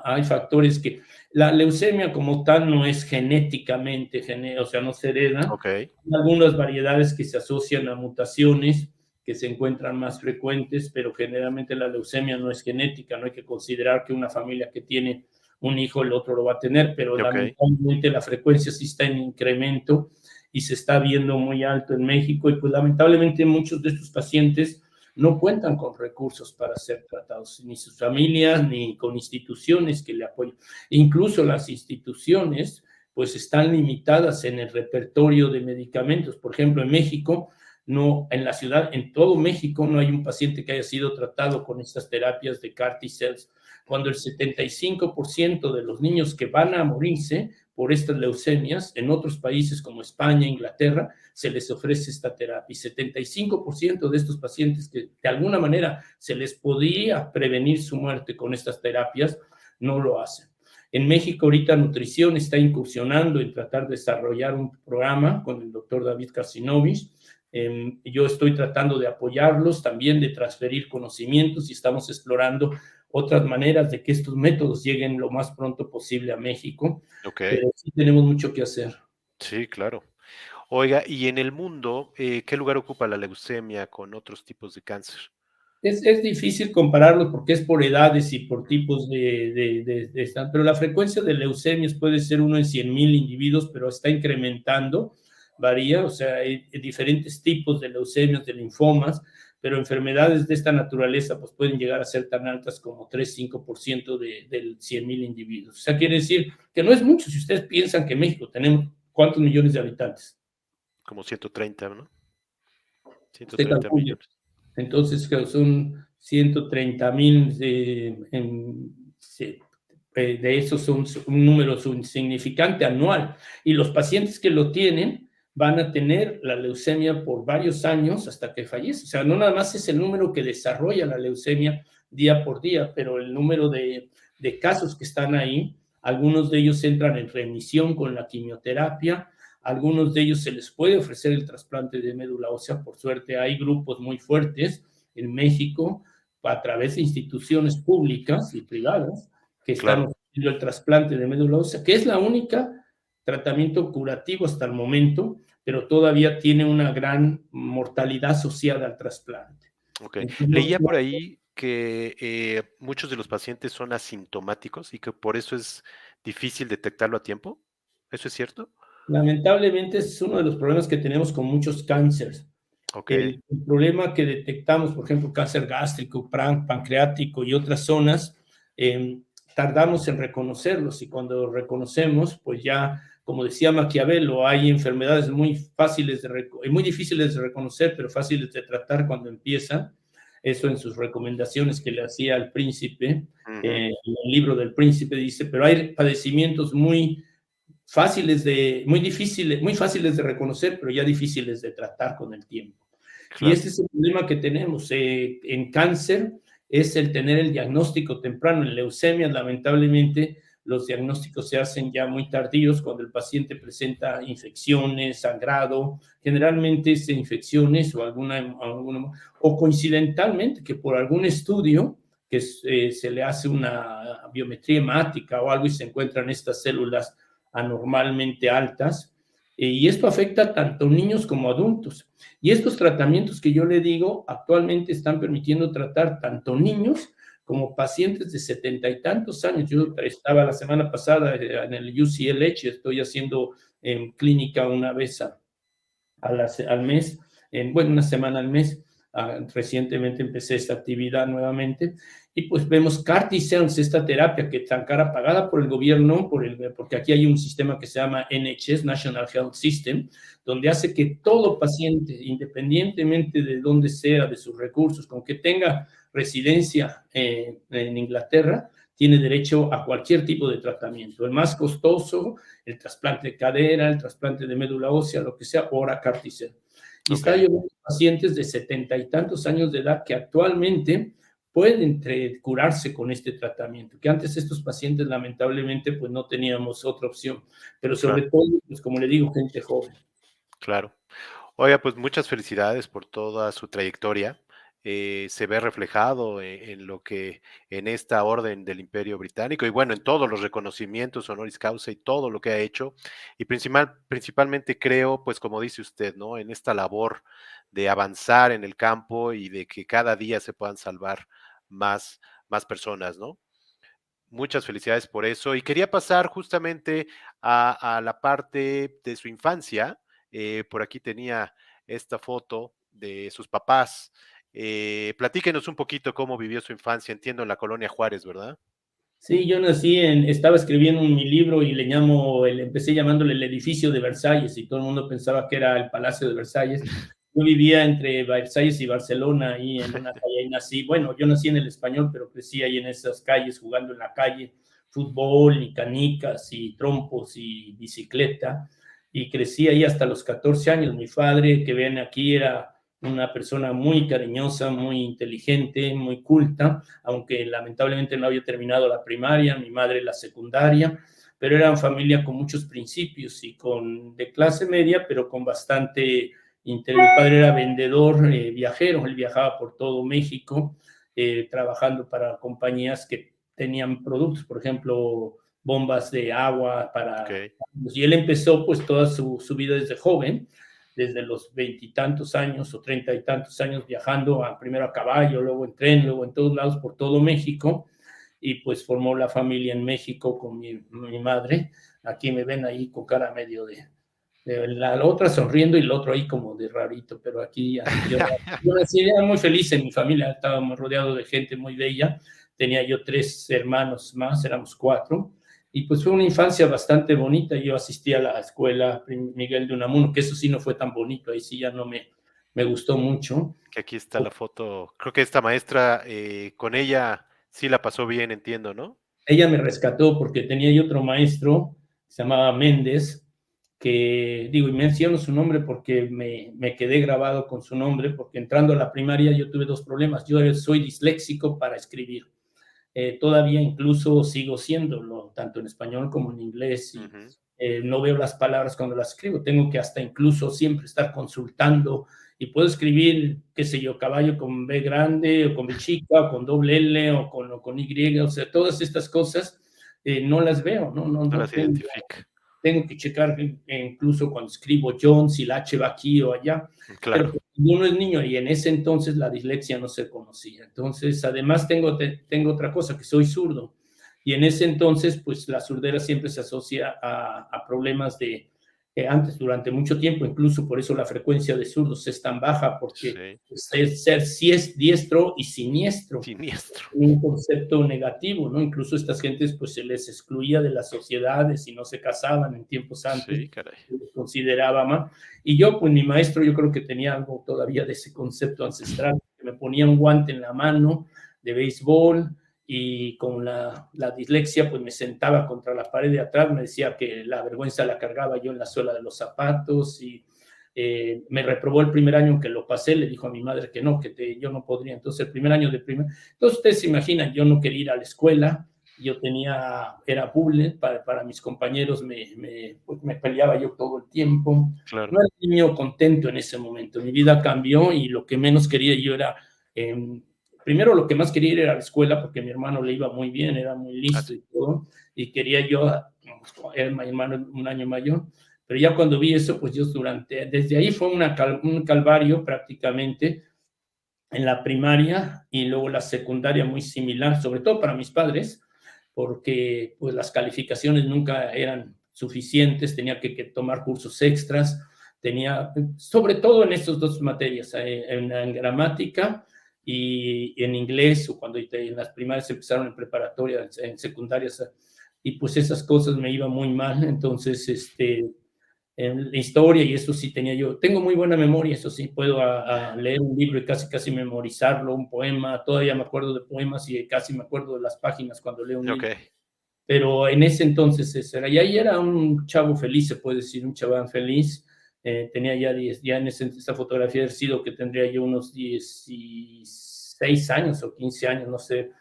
hay factores que la leucemia como tal no es genéticamente, o sea, no se hereda. Ok, Hay algunas variedades que se asocian a mutaciones que se encuentran más frecuentes, pero generalmente la leucemia no es genética, no hay que considerar que una familia que tiene un hijo el otro lo va a tener, pero ok, lamentablemente la frecuencia sí está en incremento y se está viendo muy alto en México, y pues lamentablemente muchos de estos pacientes no cuentan con recursos para ser tratados, ni sus familias, ni con instituciones que le apoyen. Incluso las instituciones pues están limitadas en el repertorio de medicamentos. Por ejemplo, en México, no, en la ciudad, en todo México no hay un paciente que haya sido tratado con estas terapias de CAR T-cells, cuando el 75% de los niños que van a morirse por estas leucemias, en otros países como España, Inglaterra, se les ofrece esta terapia. Y 75% de estos pacientes que de alguna manera se les podía prevenir su muerte con estas terapias, no lo hacen. En México ahorita Nutrición está incursionando en tratar de desarrollar un programa con el doctor David Carcinovich. Yo estoy tratando de apoyarlos, también de transferir conocimientos, y estamos explorando otras maneras de que estos métodos lleguen lo más pronto posible a México, ok. pero sí tenemos mucho que hacer. Sí, claro. Oiga, y en el mundo, ¿qué lugar ocupa la leucemia con otros tipos de cáncer? Es difícil compararlos porque es por edades y por tipos pero la frecuencia de leucemias puede ser uno en 100,000 individuos, pero está incrementando, varía, o sea, hay diferentes tipos de leucemias, de linfomas, pero enfermedades de esta naturaleza pues pueden llegar a ser tan altas como 3-5% de 100,000 individuos. O sea, quiere decir que no es mucho si ustedes piensan que México tenemos ¿cuántos millones de habitantes? Como 130, ¿no? Usted 130 calcule. millones. Entonces, son 130,000, de esos son un número insignificante anual. Y los pacientes que lo tienen van a tener la leucemia por varios años hasta que fallece. O sea, no nada más es el número que desarrolla la leucemia día por día, pero el número de casos que están ahí, algunos de ellos entran en remisión con la quimioterapia, algunos de ellos se les puede ofrecer el trasplante de médula ósea. Por suerte hay grupos muy fuertes en México a través de instituciones públicas y privadas que están Claro, ofreciendo el trasplante de médula ósea, que es la única tratamiento curativo hasta el momento, pero todavía tiene una gran mortalidad asociada al trasplante. ok. Entonces, Leía por ahí que muchos de los pacientes son asintomáticos y que por eso es difícil detectarlo a tiempo. ¿Eso es cierto? lamentablemente es uno de los problemas que tenemos con muchos cánceres. Ok, El problema que detectamos, por ejemplo, cáncer gástrico, pancreático y otras zonas, eh, tardamos en reconocerlos, y cuando reconocemos, pues ya, como decía Maquiavelo, hay enfermedades muy fáciles muy difíciles de reconocer, pero fáciles de tratar cuando empiezan. Eso en sus recomendaciones que le hacía al príncipe, ujú, en el libro del príncipe dice, pero hay padecimientos muy difíciles, muy fáciles de reconocer, pero ya difíciles de tratar con el tiempo. Y claro, ese es el problema que tenemos en cáncer, es el tener el diagnóstico temprano. En leucemias, lamentablemente, los diagnósticos se hacen ya muy tardíos, cuando el paciente presenta infecciones, sangrado, generalmente es infecciones o coincidentalmente que por algún estudio que se le hace una biometría hemática o algo y se encuentran estas células anormalmente altas, Y esto afecta tanto niños como adultos. Y estos tratamientos que yo le digo actualmente están permitiendo tratar tanto niños como pacientes de 70 y tantos años. Yo estaba la semana pasada en el UCLH, estoy haciendo en clínica una vez al mes, bueno, una semana al mes. Recientemente empecé esta actividad nuevamente y pues vemos CAR T-cells, esta terapia que tan cara pagada por el gobierno, porque aquí hay un sistema que se llama NHS, National Health System, donde hace que todo paciente, independientemente de dónde sea, de sus recursos, con que tenga residencia en Inglaterra, tiene derecho a cualquier tipo de tratamiento. El más costoso, el trasplante de cadera, el trasplante de médula ósea, lo que sea, ahora CAR T-cell. Y Ok, está llevando pacientes de 70 y tantos años de edad que actualmente pueden curarse con este tratamiento, que antes estos pacientes lamentablemente pues no teníamos otra opción, pero sobre claro, todo, pues como le digo, gente joven. claro. Oiga, pues muchas felicidades por toda su trayectoria. Se ve reflejado en lo que en esta orden del Imperio Británico y bueno, en todos los reconocimientos, honoris causa y todo lo que ha hecho. Y principalmente creo, pues como dice usted, ¿no? En esta labor de avanzar en el campo y de que cada día se puedan salvar más, más personas, ¿no? Muchas felicidades por eso. Y quería pasar justamente a la parte de su infancia. Por aquí tenía esta foto de sus papás. Platíquenos un poquito cómo vivió su infancia, entiendo, en la colonia Juárez, ¿verdad? Sí, yo estaba escribiendo mi libro y empecé llamándole el edificio de Versalles y todo el mundo pensaba que era el Palacio de Versalles. Yo vivía entre Versalles y Barcelona, ahí en una calle, ahí nací. Bueno, yo nací en el Español, pero crecí ahí en esas calles, jugando en la calle, fútbol y canicas y trompos y bicicleta. Y crecí ahí hasta los 14 años. Mi padre, que ven aquí, era una persona muy cariñosa, muy inteligente, muy culta, aunque lamentablemente no había terminado la primaria, mi madre la secundaria, pero era una familia con muchos principios y de clase media, pero con bastante interés. Mi padre era vendedor, viajero, él viajaba por todo México, trabajando para compañías que tenían productos, por ejemplo, bombas de agua Ok, y él empezó pues toda su vida desde joven, desde los 20 y tantos años o 30 y tantos años viajando primero a caballo, luego en tren, luego en todos lados por todo México y pues formó la familia en México con mi madre. Aquí me ven ahí con cara medio de la otra sonriendo y el otro ahí como de rarito, pero aquí yo era muy feliz en mi familia, estábamos rodeados de gente muy bella, tenía yo 3 hermanos más, éramos 4, y pues fue una infancia bastante bonita. Yo asistí a la escuela Miguel de Unamuno, que eso sí no fue tan bonito, ahí sí ya no me gustó mucho. que aquí está la foto. Creo que esta maestra, con ella sí la pasó bien, entiendo, ¿no? Ella me rescató porque tenía yo otro maestro, se llamaba Méndez, que digo, y menciono su nombre porque me quedé grabado con su nombre, porque entrando a la primaria yo tuve 2 problemas. Yo soy disléxico para escribir. Todavía incluso sigo siéndolo, tanto en español como en inglés, y Ujú. no veo las palabras cuando las escribo, tengo que hasta incluso siempre estar consultando y puedo escribir, qué sé yo, caballo con B grande o con B chica o con doble L o con Y, o sea, todas estas cosas no las veo, No no las identifica. tengo que checar incluso cuando escribo John, si la H va aquí o allá, pero Claro. pues, uno es niño y en ese entonces la dislexia no se conocía. Entonces, además tengo otra cosa, que soy zurdo. Y en ese entonces, pues la surdera siempre se asocia a problemas antes, durante mucho tiempo, incluso por eso la frecuencia de zurdos es tan baja, porque Sí. si es diestro y siniestro, Siniestro. un concepto negativo, ¿no? Incluso estas gentes pues se les excluía de las sociedades y no se casaban en tiempos antes, Sí, caray. se les consideraba mal. Y yo, pues mi maestro, yo creo que tenía algo todavía de ese concepto ancestral, que me ponía un guante en la mano de béisbol y con la dislexia, pues me sentaba contra la pared de atrás, me decía que la vergüenza la cargaba yo en la suela de los zapatos y me reprobó el primer año que lo pasé, le dijo a mi madre que no, yo no podría. Entonces, el primer año de primer. Entonces, ustedes se imaginan, yo no quería ir a la escuela, era bullying para mis compañeros, pues me peleaba yo todo el tiempo. Claro. No era un niño contento en ese momento. Mi vida cambió y lo que menos quería yo era. Primero, lo que más quería ir era a la escuela porque mi hermano le iba muy bien, era muy Ah, listo sí. y todo, y quería yo, era mi hermano un año mayor, Pero ya cuando vi eso, pues yo desde ahí fue un calvario prácticamente en la primaria y luego la secundaria muy similar, sobre todo para mis padres, porque pues las calificaciones nunca eran suficientes, tenía que tomar cursos extras, sobre todo en estas dos materias, en gramática y en inglés, o cuando en las primarias empezaron en preparatoria, en secundarias, y pues esas cosas me iban muy mal, entonces en la historia y eso sí tengo muy buena memoria, eso sí, puedo a leer un libro y casi memorizarlo, un poema, todavía me acuerdo de poemas y casi me acuerdo de las páginas cuando leo un libro. Ok. Pero en ese entonces y ahí era un chavo feliz, se puede decir, un chaval feliz. Tenía ya en esta fotografía he sido que tendría yo unos 16 años o 15 años, no sé,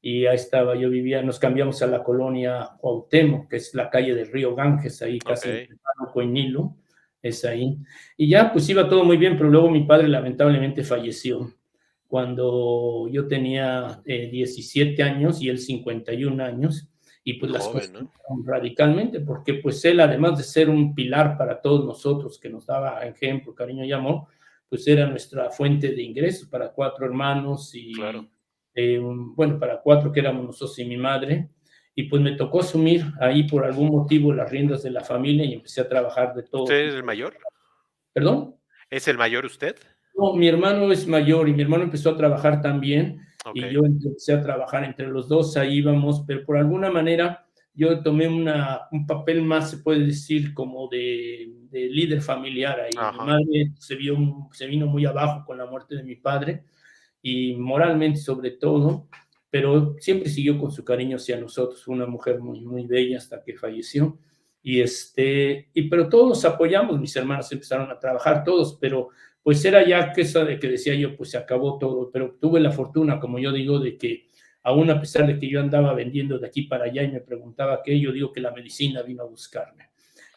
y ahí estaba, nos cambiamos a la colonia Cuauhtémoc, que es la calle del río Ganges, ahí casi Ok. entre Pánuco y Nilo, es ahí. Y ya, pues iba todo muy bien, pero luego mi padre lamentablemente falleció cuando yo tenía 17 años y él 51 años, y pues las cosas Joven, ¿no? cambiaron radicalmente, porque pues él, además de ser un pilar para todos nosotros, que nos daba ejemplo, cariño y amor, pues era nuestra fuente de ingresos para 4 hermanos Claro. y, bueno, para 4 que éramos nosotros y mi madre, y pues me tocó asumir ahí por algún motivo las riendas de la familia y empecé a trabajar de todo ¿Usted es tipo. el mayor? ¿Perdón? ¿Es el mayor usted? No, mi hermano es mayor y mi hermano empezó a trabajar también Ok. y yo empecé a trabajar entre los dos, ahí íbamos, pero por alguna manera yo tomé un papel más, se puede decir, como de líder familiar ahí. Mi Ajá. madre se vino muy abajo con la muerte de mi padre y moralmente sobre todo, pero siempre siguió con su cariño hacia nosotros, fue una mujer muy, muy bella hasta que falleció. Pero todos apoyamos, mis hermanos empezaron a trabajar todos, pero pues era ya que eso de que decía yo, pues se acabó todo, pero tuve la fortuna, como yo digo, de que aún a pesar de que yo andaba vendiendo de aquí para allá y me preguntaba qué, yo digo que la medicina vino a buscarme.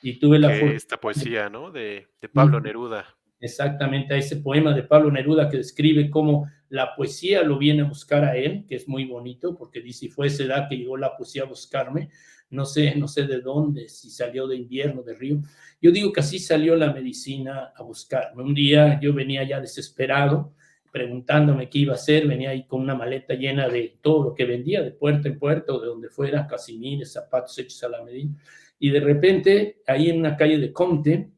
Y tuve la Que fortuna. esta poesía, ¿no? De Pablo Neruda. Exactamente, a ese poema de Pablo Neruda que describe cómo la poesía lo viene a buscar a él, que es muy bonito, porque dice, y fue esa edad que llegó la poesía a buscarme, no sé de dónde, si salió de invierno, de río. Yo digo que así salió la medicina a buscarme. Un día yo venía ya desesperado, preguntándome qué iba a hacer, venía ahí con una maleta llena de todo lo que vendía, de puerta en puerta o de donde fuera, casimires, zapatos hechos a la medida, y de repente, ahí en una calle de Comte,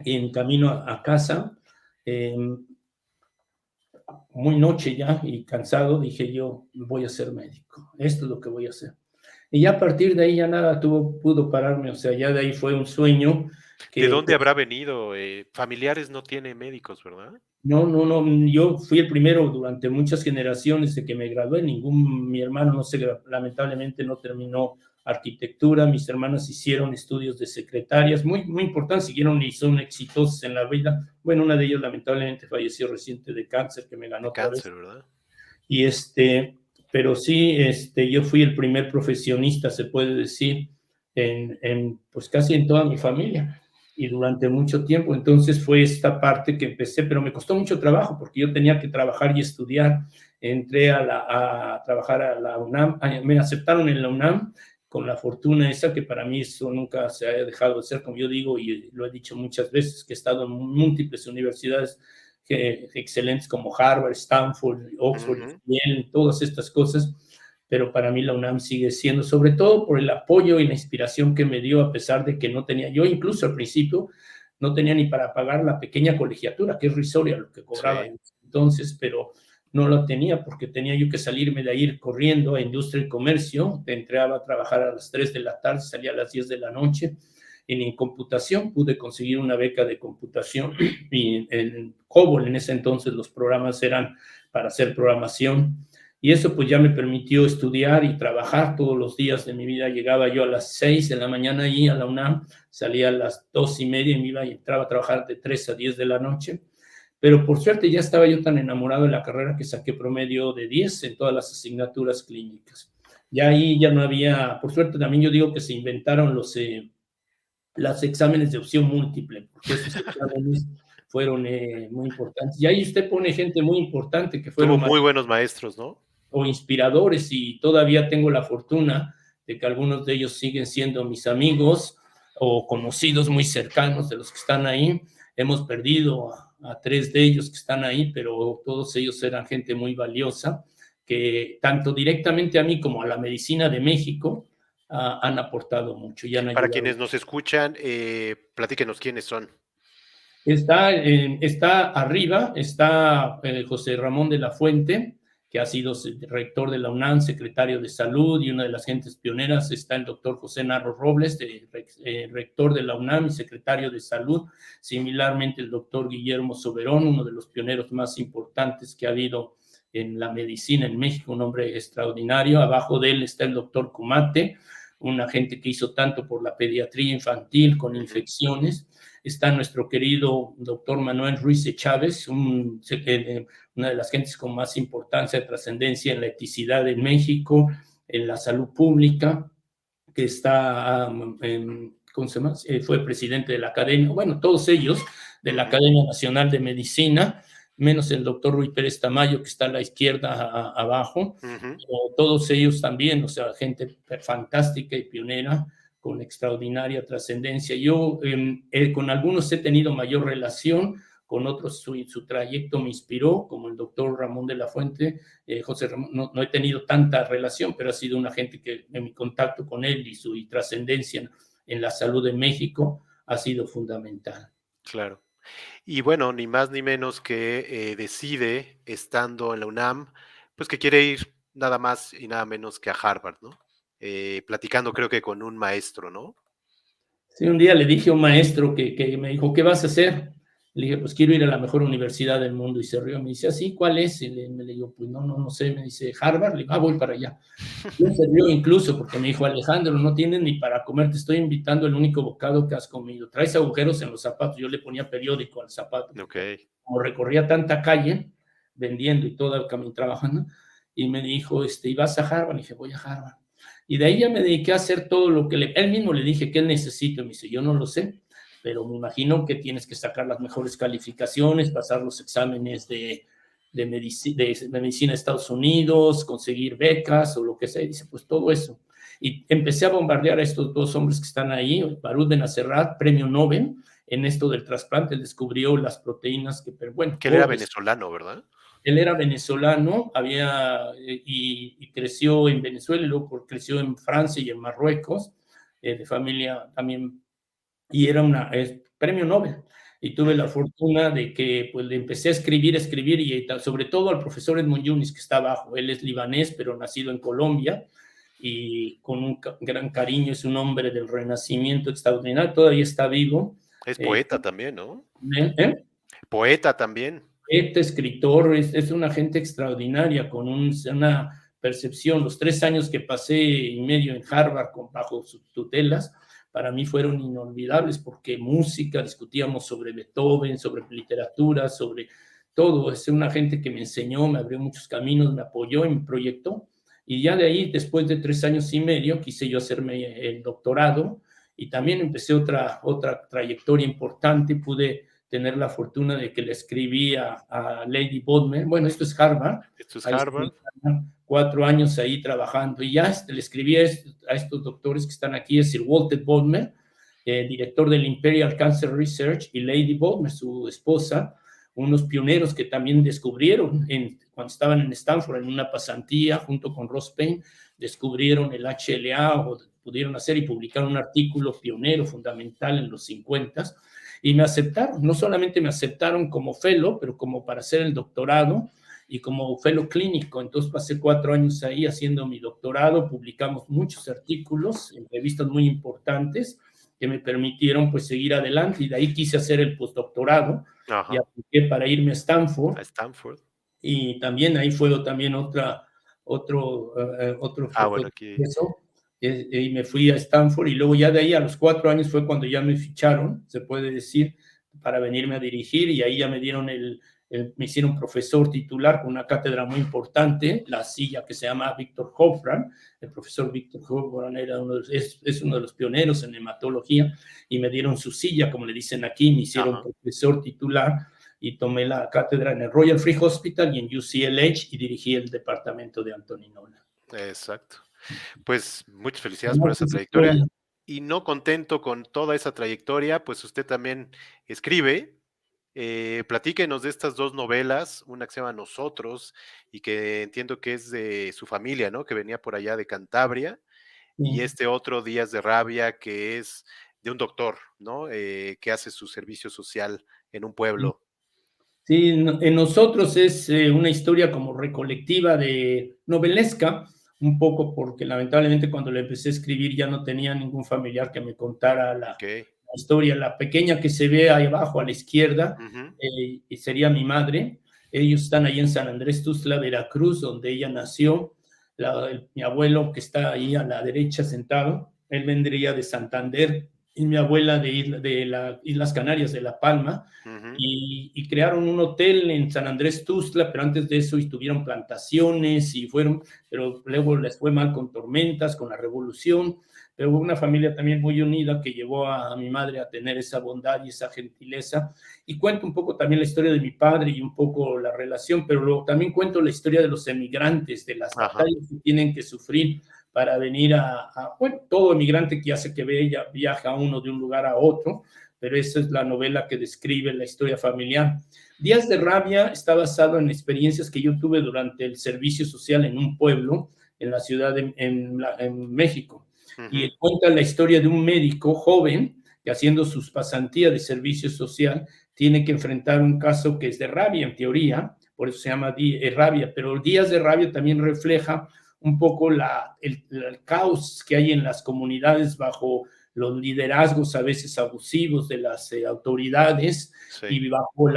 en camino a casa, eh, muy noche ya y cansado, dije yo, voy a ser médico, esto es lo que voy a hacer. Y ya a partir de ahí ya nada pudo pararme, o sea, ya de ahí fue un sueño ¿De que dónde pues, habrá venido? Familiares no tiene médicos, ¿verdad? no, yo fui el primero durante muchas generaciones de que me gradué, mi hermano lamentablemente no terminó arquitectura, mis hermanas hicieron estudios de secretarias, muy, muy importantes, siguieron y son exitosos en la vida. Bueno, una de ellas lamentablemente falleció reciente de cáncer, que me ganó De otra vez. cáncer, ¿verdad? Y pero sí, yo fui el primer profesionista, se puede decir, pues casi en toda mi familia y durante mucho tiempo. Entonces fue esta parte que empecé, pero me costó mucho trabajo porque yo tenía que trabajar y estudiar. Entré a trabajar a la UNAM, me aceptaron en la UNAM con la fortuna esa que para mí eso nunca se ha dejado de ser, como yo digo y lo he dicho muchas veces, que he estado en múltiples universidades excelentes como Harvard, Stanford, Oxford, Ujú. Yale, todas estas cosas, pero para mí la UNAM sigue siendo, sobre todo por el apoyo y la inspiración que me dio, a pesar de que no tenía, yo incluso al principio no tenía ni para pagar la pequeña colegiatura, que es risoria lo que cobraba Sí. entonces, pero no lo tenía porque tenía yo que salirme de ahí corriendo a industria y comercio, entraba a trabajar a las 3 de la tarde, salía a las 10 de la noche, en computación pude conseguir una beca de computación y en COBOL en ese entonces los programas eran para hacer programación y eso pues ya me permitió estudiar y trabajar todos los días de mi vida. Llegaba yo a las 6 de la mañana ahí a la UNAM, salía a las 2:30 y me iba y entraba a trabajar de 3 a 10 de la noche. Pero por suerte ya estaba yo tan enamorado de la carrera que saqué promedio de 10 en todas las asignaturas clínicas. Ya ahí ya no había, por suerte también yo digo que se inventaron los exámenes de opción múltiple, porque esos exámenes fueron muy importantes. Y ahí usted pone gente muy importante que Tuvo fueron muy buenos maestros, ¿no? o inspiradores y todavía tengo la fortuna de que algunos de ellos siguen siendo mis amigos o conocidos muy cercanos de los que están ahí. Hemos perdido a 3 de ellos que están ahí, pero todos ellos eran gente muy valiosa, que tanto directamente a mí como a la medicina de México han aportado mucho y han Para ayudado. quienes nos escuchan, platíquenos quiénes son. Está arriba, está José Ramón de la Fuente, que ha sido rector de la UNAM, secretario de Salud y una de las gentes pioneras. Está el doctor José Narro Robles, rector de la UNAM y secretario de Salud. Similarmente, el doctor Guillermo Soberón, uno de los pioneros más importantes que ha habido en la medicina en México, un hombre extraordinario. Abajo de él está el doctor Cumate, una gente que hizo tanto por la pediatría infantil con infecciones. Está nuestro querido doctor Manuel Ruiz de Chávez, una de las gentes con más importancia de trascendencia en la eticidad en México, en la salud pública, que está, ¿cómo se llama? Fue presidente de la Academia, bueno, todos ellos de la Academia Nacional de Medicina, menos el doctor Ruy Pérez Tamayo, que está a la izquierda abajo, todos ellos también, o sea, gente fantástica y pionera, con extraordinaria trascendencia. Yo con algunos he tenido mayor relación, con otros su trayecto me inspiró, como el doctor Ramón de la Fuente. José Ramón, no he tenido tanta relación, pero ha sido una gente que en mi contacto con él y su trascendencia en la salud de México ha sido fundamental. Claro. Y bueno, ni más ni menos que decide, estando en la UNAM, pues que quiere ir nada más y nada menos que a Harvard, ¿no? Platicando creo que con un maestro, ¿no? Sí, un día le dije a un maestro que me dijo, ¿qué vas a hacer? Le dije, pues quiero ir a la mejor universidad del mundo. Y se rió. Me dice, ¿así? ¿Cuál es? Y me le digo, pues no sé. Me dice, Harvard. Le digo, voy para allá. Y se rió incluso porque me dijo, Alejandro, no tienes ni para comer, te estoy invitando el único bocado que has comido. Traes agujeros en los zapatos. Yo le ponía periódico al zapato. Ok. Como recorría tanta calle vendiendo y todo el camino trabajando, y me dijo, ¿y vas a Harvard? Le dije, voy a Harvard. Y de ahí ya me dediqué a hacer todo lo que él mismo le dije que él necesita. Y me dice, yo no lo sé, pero me imagino que tienes que sacar las mejores calificaciones, pasar los exámenes de medicina de Estados Unidos, conseguir becas o lo que sea. Y dice, pues todo eso. Y empecé a bombardear a estos dos hombres que están ahí, Baruch Benacerrat, premio Nobel, en esto del trasplante. Él descubrió las proteínas que, pero bueno, Que él era venezolano, ¿verdad? él era venezolano, y creció en Venezuela, y luego creció en Francia y en Marruecos, de familia también, y era premio Nobel. Y tuve la fortuna de que pues, le empecé a escribir, y sobre todo al profesor Edmond Yunis, que está abajo. Él es libanés, pero nacido en Colombia, y con un gran cariño, es un hombre del Renacimiento extraordinario, todavía está vivo. Es poeta también, ¿no? ¿Eh? Poeta también. Este escritor es una gente extraordinaria, con una percepción. Los 3 años que pasé y medio en Harvard bajo sus tutelas, para mí fueron inolvidables, porque música, discutíamos sobre Beethoven, sobre literatura, sobre todo. Es una gente que me enseñó, me abrió muchos caminos, me apoyó en mi proyecto. Y ya de ahí, después de 3 años y medio, quise yo hacerme el doctorado, y también empecé otra trayectoria importante. Pude tener la fortuna de que le escribí a Lady Bodmer. Bueno, esto es Harvard. Esto es Ahí Harvard. estuve 4 años ahí trabajando, y ya le escribí a estos doctores que están aquí, es Sir Walter Bodmer, director del Imperial Cancer Research, y Lady Bodmer, su esposa, unos pioneros que también descubrieron cuando estaban en Stanford en una pasantía junto con Ross Payne, descubrieron el HLA, o pudieron hacer y publicar un artículo pionero fundamental en los 50, y me aceptaron. No solamente me aceptaron como fellow, pero como para hacer el doctorado y como fellow clínico. Entonces pasé 4 años ahí haciendo mi doctorado, publicamos muchos artículos en revistas muy importantes que me permitieron pues seguir adelante, y de ahí quise hacer el postdoctorado. Ajá. Y apliqué para irme a Stanford. A Stanford. Y también ahí fue también otro Bueno, aquí. eso, y me fui a Stanford, y luego ya de ahí a los 4 años fue cuando ya me ficharon, se puede decir, para venirme a dirigir, y ahí ya me dieron me hicieron profesor titular con una cátedra muy importante, la silla que se llama Víctor Hofran. El profesor Víctor Hofran es uno de los pioneros en hematología, y me dieron su silla, como le dicen aquí, me hicieron profesor titular, y tomé la cátedra en el Royal Free Hospital y en UCLH, y dirigí el departamento de Anthony Nolan. Exacto. Pues muchas felicidades por esa trayectoria. y no contento con toda esa trayectoria, pues usted también escribe. Platíquenos de estas dos novelas, una que se llama Nosotros y que entiendo que es de su familia, ¿no? Que venía por allá de Cantabria, y Sí, este otro, Días de Rabia, que es de un doctor, ¿no? Que hace su servicio social en un sí. pueblo. Sí, en nosotros es una historia como recolectiva de novelesca, un poco porque lamentablemente cuando le empecé a escribir ya no tenía ningún familiar que me contara Ok. la historia. La pequeña que se ve ahí abajo a la izquierda Ujú, y sería mi madre. Ellos están ahí en San Andrés Tuxtla, Veracruz, donde ella nació. Mi abuelo que está ahí a la derecha sentado, él vendría de Santander y mi abuela de las Islas Canarias, de La Palma ujú, y crearon un hotel en San Andrés Tuxtla, pero antes de eso tuvieron plantaciones y fueron, pero luego les fue mal con tormentas, con la revolución, pero hubo una familia también muy unida que llevó a mi madre a tener esa bondad y esa gentileza. Y cuento un poco también la historia de mi padre y un poco la relación, pero luego también cuento la historia de los emigrantes, de las ajá, batallas que tienen que sufrir para venir bueno, todo emigrante que hace que viaja uno de un lugar a otro, pero esa es la novela que describe la historia familiar. Días de Rabia está basado en experiencias que yo tuve durante el servicio social en un pueblo en la ciudad en México. Y ujú, cuenta la historia de un médico joven que haciendo sus pasantías de servicio social tiene que enfrentar un caso que es de rabia en teoría, por eso se llama rabia, pero Días de Rabia también refleja un poco el caos que hay en las comunidades bajo los liderazgos a veces abusivos de las autoridades sí, y bajo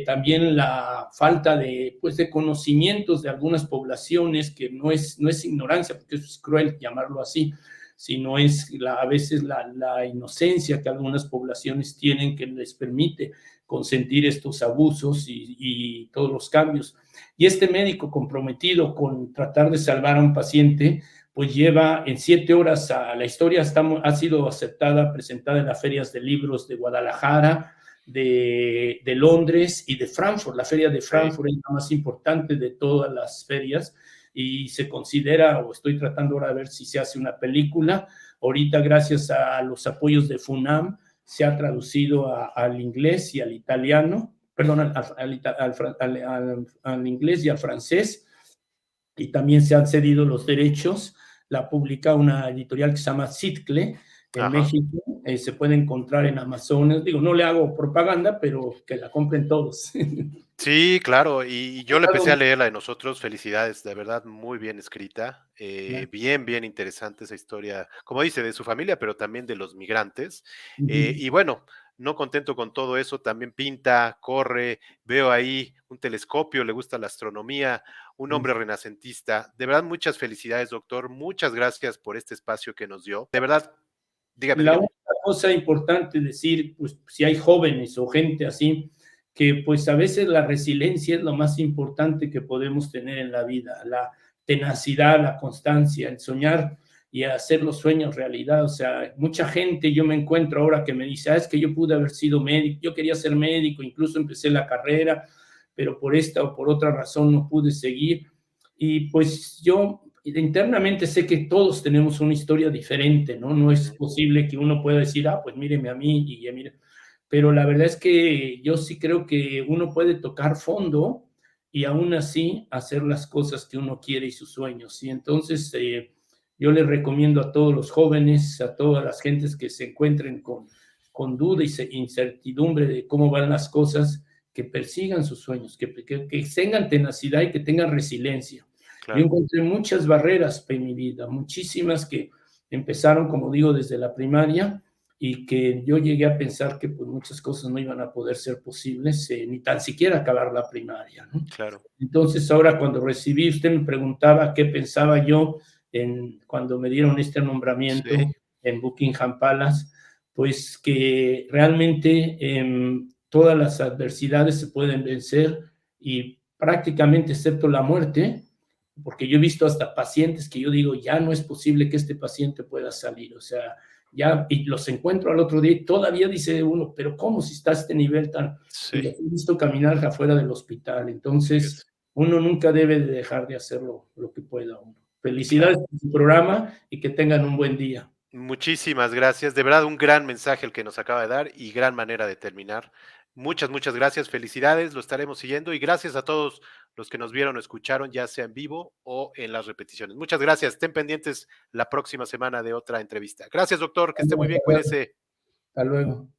también la falta pues, de conocimientos de algunas poblaciones, que no es ignorancia, porque eso es cruel llamarlo así, sino es a veces la inocencia que algunas poblaciones tienen que les permite consentir estos abusos y todos los cambios. Y este médico comprometido con tratar de salvar a un paciente, pues lleva en 7 horas a la historia, ha sido aceptada, presentada en las ferias de libros de Guadalajara, de Londres y de Frankfurt. La feria de sí, Frankfurt es la más importante de todas las ferias y se considera, o estoy tratando ahora de ver si se hace una película. Ahorita, gracias a los apoyos de FUNAM, se ha traducido al inglés y al italiano, perdón, al inglés y al francés, y también se han cedido los derechos. La publica una editorial que se llama Citle en ajá. México. Se puede encontrar en Amazon. Digo, no le hago propaganda, pero que la compren todos. Sí, claro, y yo le empecé a leer la de Nosotros, felicidades, de verdad, muy bien escrita, bien, bien interesante esa historia, como dice, de su familia, pero también de los migrantes. Y bueno, no contento con todo eso, también pinta, corre, veo ahí un telescopio, le gusta la astronomía, un hombre renacentista. De verdad, muchas felicidades, doctor, muchas gracias por este espacio que nos dio. De verdad, dígame, La dígame. única cosa importante decir, pues si hay jóvenes o gente así, que pues a veces la resiliencia es lo más importante que podemos tener en la vida, la tenacidad, la constancia, el soñar y hacer los sueños realidad. O sea, mucha gente yo me encuentro ahora que me dice, es que yo pude haber sido médico, yo quería ser médico, incluso empecé la carrera, pero por esta o por otra razón no pude seguir. Y pues yo internamente sé que todos tenemos una historia diferente, ¿no? No es Ujú, posible que uno pueda decir, pues míreme a mí y mire. Pero la verdad es que yo sí creo que uno puede tocar fondo y aún así hacer las cosas que uno quiere y sus sueños. Y entonces yo les recomiendo a todos los jóvenes, a todas las gentes que se encuentren con duda y incertidumbre de cómo van las cosas, que persigan sus sueños, que tengan tenacidad y que tengan resiliencia. Yo claro, encontré muchas barreras en mi vida, muchísimas que empezaron, como digo, desde la primaria y que yo llegué a pensar que pues muchas cosas no iban a poder ser posibles, ni tan siquiera acabar la primaria, ¿no? claro, Entonces ahora cuando recibí, usted me preguntaba qué pensaba yo cuando me dieron este sí, nombramiento en Buckingham Palace, pues que realmente todas las adversidades se pueden vencer y prácticamente excepto la muerte, porque yo he visto hasta pacientes que yo digo, ya no es posible que este paciente pueda salir, o sea, ya, y los encuentro al otro día y todavía dice uno, pero ¿cómo si está a este nivel tan? Y sí, los he visto caminar afuera del hospital, entonces fíjese, uno nunca debe de dejar de hacer lo que pueda uno. Felicidades claro. por su programa y que tengan un buen día. Muchísimas gracias. De verdad, un gran mensaje el que nos acaba de dar y gran manera de terminar. Muchas gracias. Felicidades. Lo estaremos siguiendo y gracias a todos los que nos vieron o escucharon, ya sea en vivo o en las repeticiones. Muchas gracias. Estén pendientes la próxima semana de otra entrevista. Gracias, doctor. Que esté muy bien. Hasta luego. Cuídese. Hasta luego.